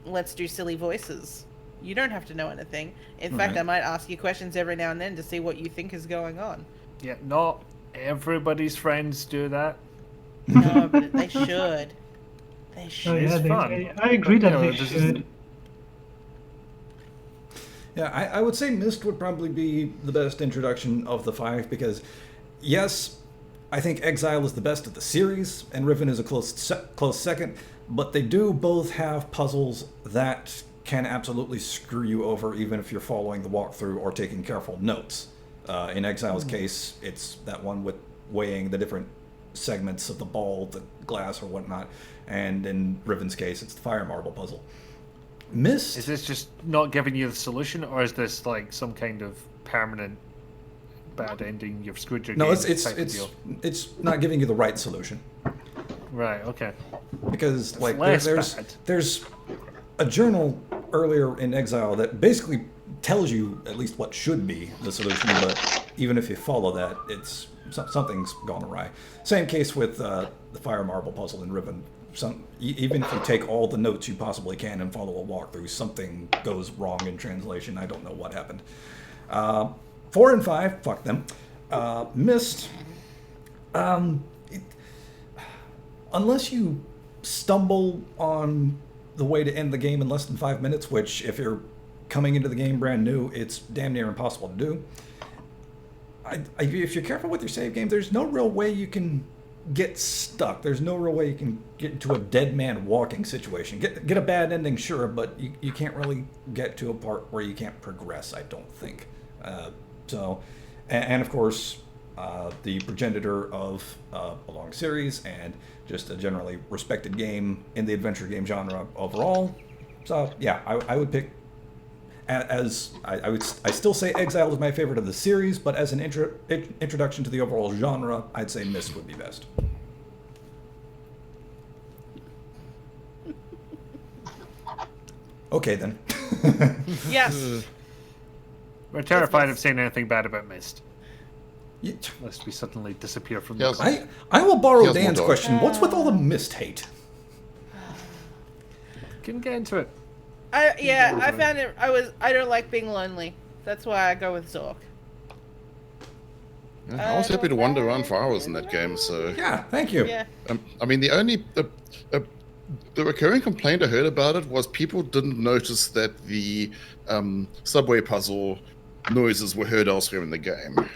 let's do silly voices. You don't have to know anything. In fact, Right. I might ask you questions every now and then to see what you think is going on. Yeah, not everybody's friends do that. No, but they should. They should. Oh yeah, It's fun. I agree that You know, they this is- should. Yeah, I would say Myst would probably be the best introduction of the five because, yes, I think Exile is the best of the series, and Riven is a close second, but they do both have puzzles that can absolutely screw you over even if you're following the walkthrough or taking careful notes. In Exile's case, it's that one with weighing the different segments of the ball, the glass, or whatnot. And in Riven's case, it's the fire marble puzzle. Myst. Is this just not giving you the solution, or is this like some kind of permanent bad ending? You've screwed your game. No, type of deal? it's not giving you the right solution. Right. Okay. Because like less there's a journal earlier in Exile that basically tells you at least what should be the solution, but even if you follow that, it's something's gone awry. Same case with the fire marble puzzle in Riven. Even if you take all the notes you possibly can and follow a walkthrough, something goes wrong in translation. I don't know what happened. 4 and 5, fuck them. Myst. Unless you stumble on the way to end the game in less than 5 minutes, which if you're coming into the game brand new, it's damn near impossible to do. If you're careful with your save game, there's no real way you can get stuck. There's no real way you can get into a dead man walking situation. Get a bad ending, sure, but you can't really get to a part where you can't progress, I don't think. And of course, the progenitor of a long series and just a generally respected game in the adventure game genre overall. So yeah, I would pick I still say Exile is my favorite of the series, but as an introduction to the overall genre, I'd say Myst would be best. Okay then. Yes. We're terrified of saying anything bad about Myst. Yeah. Lest we suddenly disappear from Yes. the I will borrow Here's Dan's more question. What's with all the Myst hate? Can get into it. I found it. I don't like being lonely. That's why I go with Zork. Yeah, I was happy to wander around for hours in that game, so... Yeah, thank you. Yeah. I mean, the only... The recurring complaint I heard about it was people didn't notice that the subway puzzle noises were heard elsewhere in the game.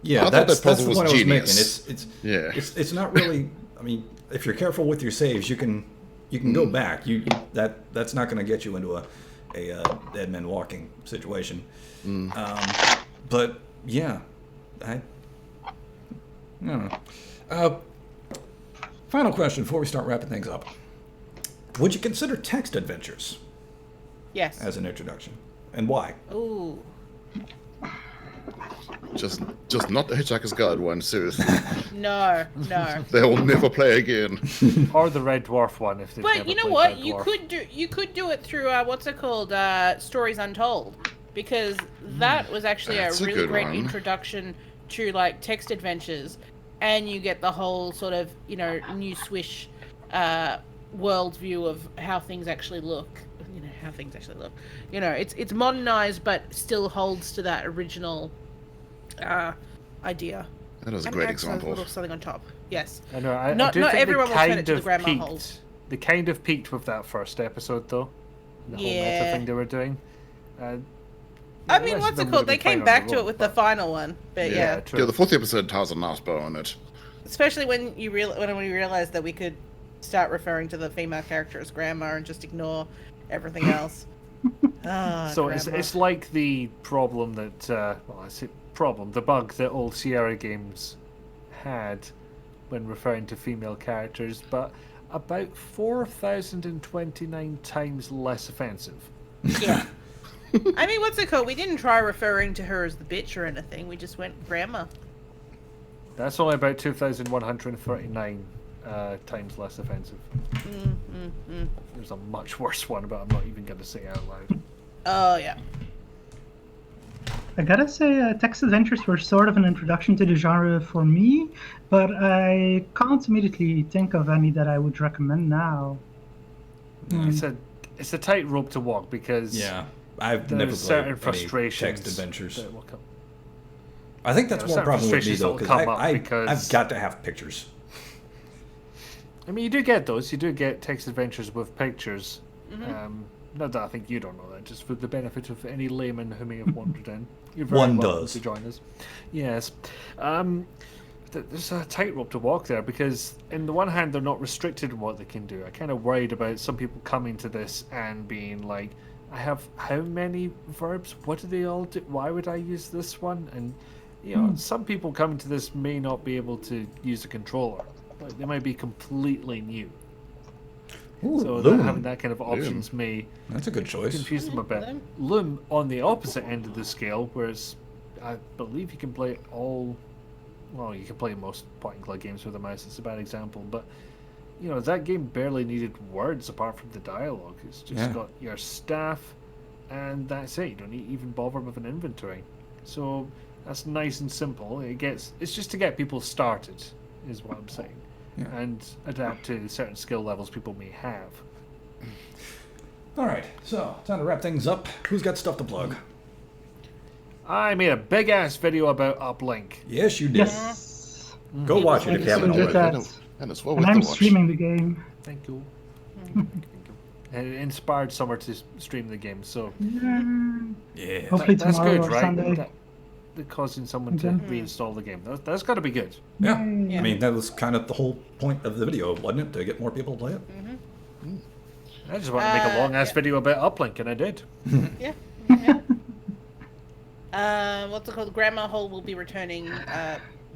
Yeah, I thought that's that puzzle the was point genius. I was making. Yeah. It's not really. I mean, if you're careful with your saves, you can go back. That's not going to get you into a dead man walking situation. But yeah, I don't know. Final question before we start wrapping things up. Would you consider text adventures Yes. as an introduction, and why? Ooh. Just not the Hitchhiker's Guide one, seriously. No. They'll never play again. Or the Red Dwarf one, if they've But never you know played what? Red You Dwarf. could do it through what's it called? Stories Untold, because that was actually That's a really good great one. introduction to like text adventures, and you get the whole sort of new Swish world view of how things actually look. It's modernized but still holds to that original idea. That was a And great adds a example. little something on top. Yes. I know. I Not do not think everyone they will turn it kind to the of grandma peaked. holes. They kind of peaked with that first episode, though. The whole meta Yeah. thing they were doing. I mean, the rest of what's them it would called? have They been fine came on back their to own, it with the but- final one, but yeah. True. Yeah, the fourth episode has a nice bow on it. Especially when when we realized that we could start referring to the female character as grandma and just ignore everything else. So grandma. it's like the problem that the bug that old Sierra games had when referring to female characters, but about 4,029 times less offensive. Yeah. I mean, what's it called? We didn't try referring to her as the bitch or anything. We just went grandma. That's only about 2,139 times less offensive. There's a much worse one, but I'm not even going to say it out loud. Oh yeah. I gotta say, text adventures were sort of an introduction to the genre for me, but I can't immediately think of any that I would recommend now. It's a tightrope to walk because I've never there's played certain any frustrations text adventures. that will come. I think that's Yeah, more certain problem with me frustrations though, that'll come up because because- I've got to have pictures. I mean, you do get those. You do get text adventures with pictures. Not that I think you don't know that, just for the benefit of any layman who may have wandered in. You're very One welcome does. to join us. Yes. There's a tightrope to walk there because, in the one hand, they're not restricted in what they can do. I kind of worried about some people coming to this and being like, I have how many verbs? What do they all do? Why would I use this one? And some people coming to this may not be able to use a controller. Like, they might be completely new. Ooh, So Loom. having that kind of options may That's a good choice. confuse them a bit. Loom on the opposite end of the scale, whereas I believe you can play all. Well, you can play most point-and-click games with a mouse. It's a bad example, but that game barely needed words apart from the dialogue. It's just got your staff, and that's it. You don't even bother with an inventory. So that's nice and simple. It's just to get people started, is what I'm saying, and adapt to certain skill levels people may have. All right, so time to wrap things up. Who's got stuff to plug? I made a big ass video about Uplink. Yes, you did. Yes. Go watch it if you haven't So did already. that. And it's well And worth I'm the watch. streaming the game. Thank you. Thank you. And it inspired Summer to stream the game, so Yeah. Hopefully that's tomorrow good, or right? Sunday. That causing someone to reinstall the game. That's got to be good. Yeah. I mean, that was kind of the whole point of the video, wasn't it? To get more people to play it. I just want to make a long ass video about Uplink, and I did. Yeah. What's it called? Grandma Hole will be returning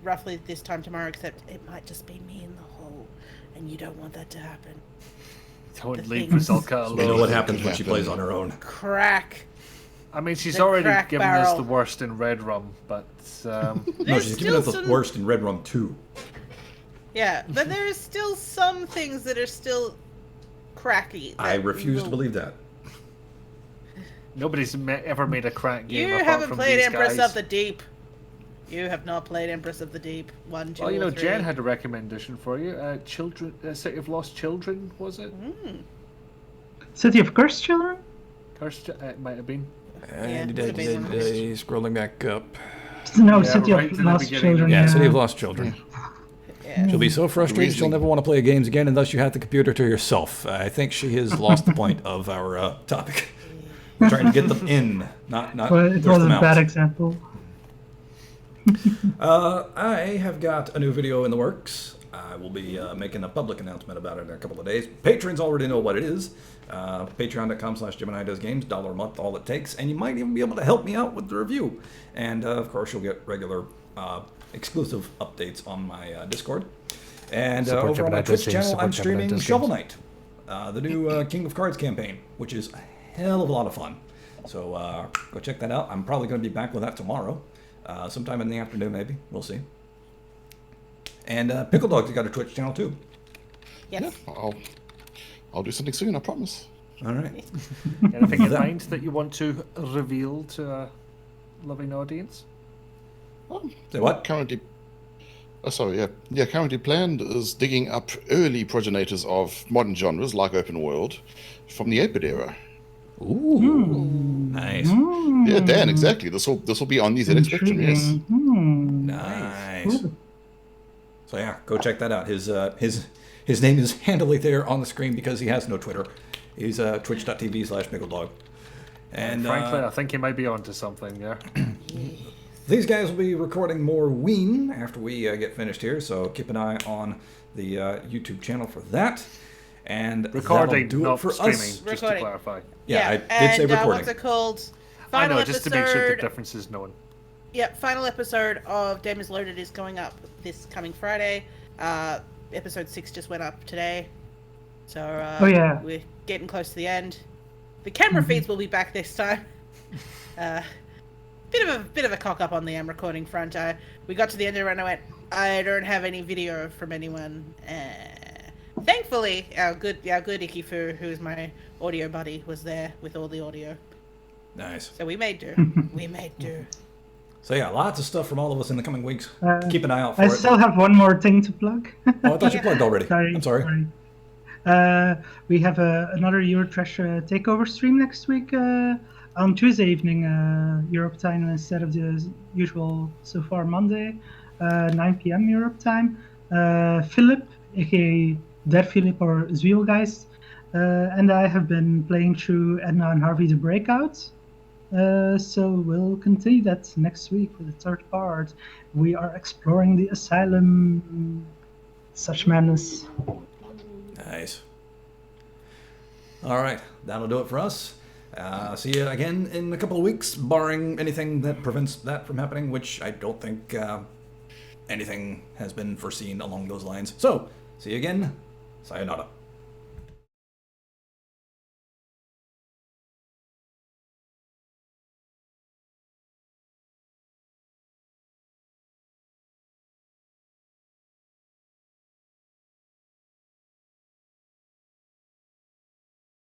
roughly this time tomorrow, except it might just be me in the hole, and you don't want that to happen. Don't The leave things- Rizalka We know alone. what happens when she plays on her own. Crack. I mean, she's The already crack given us barrel. the worst in Red Rum, but No, There's she's giving us still the some- worst in Red Rum 2. Yeah, but there's still some things that are still cracky. I that refuse to will- believe that. nobody's ever made a crack game You apart haven't from played these Empress guys. of the Deep. You have not played Empress of the Deep. 1, 2, Well, or 3. Jen had a recommendation for you. City of Lost Children, was it? City of Cursed Children? Cursed, it might have been. could've been one of Scrolling back up. No, Yeah, City right of to the Lost beginning. Children. Yeah, City of Lost Children. Yeah. She'll be so frustrated she'll Reasoning. never want to play games again unless you have the computer to yourself. I think she has lost the point of our topic. We're trying to get them in, not Well, it thirst was a them out. bad example. I have got a new video in the works. I will be making a public announcement about it in a couple of days. Patrons already know what it is. Patreon.com/Gemini Does Games, $1 a month, all it takes. And you might even be able to help me out with the review. And of course, you'll get regular exclusive updates on my Discord. And Support over on my Gemini Does Twitch Games, channel, support I'm Gemini streaming Does Shovel Games. Knight, the new King of Cards campaign, which is a hell of a lot of fun. So go check that out. I'm probably going to be back with that tomorrow, sometime in the afternoon, maybe. We'll see. And Pickle Dog's got a Twitch channel too. Yes. I'll do something soon, I promise. All right. Anything in mind that you want to reveal to a loving audience? Say what? Currently, currently planned is digging up early progenitors of modern genres like open world from the 8-bit era. Ooh. Nice. Yeah, Dan, exactly. This will be on the ZX Spectrum, yes. Intriguing. Nice. Cool. So yeah, go check that out. His name is handily there on the screen because he has no Twitter. He's twitch.tv/PickleDog. And Frankly, I think he might be onto something there. these guys will be recording more Ween after we get finished here, so keep an eye on the YouTube channel for that. And Recording, that'll do not it for streaming, us. just to Recording. clarify. Yeah, I did say and, recording. what's it called? I Final know, just to make sure the episode- difference is known. Yep, final episode of Damn is Loaded is going up this coming Friday. Episode 6 just went up today. So Oh, yeah. we're getting close to the end. The camera feeds will be back this time. Bit of a cock up on the recording front. We got to the end of it and I went, I don't have any video from anyone. Thankfully, our good Ikifu, who's my audio buddy, was there with all the audio. Nice. So we made do. We made do. So yeah, lots of stuff from all of us in the coming weeks. Uh, Keep an eye out for I it. still have one more thing to plug. Oh, I thought you plugged already. Sorry. I'm sorry. We have another Eurotrash takeover stream next week on Tuesday evening, Europe time, instead of the usual so far Monday, 9 p.m. Europe time. Philip, aka Dead Philip or Zweelgeist, and I have been playing through Edna and Harvey the Breakout. So we'll continue that next week with the third part. We are exploring the asylum. Such madness. Nice. All right, that'll do it for us. See you again in a couple of weeks, barring anything that prevents that from happening, which I don't think anything has been foreseen along those lines. So, see you again. Sayonara.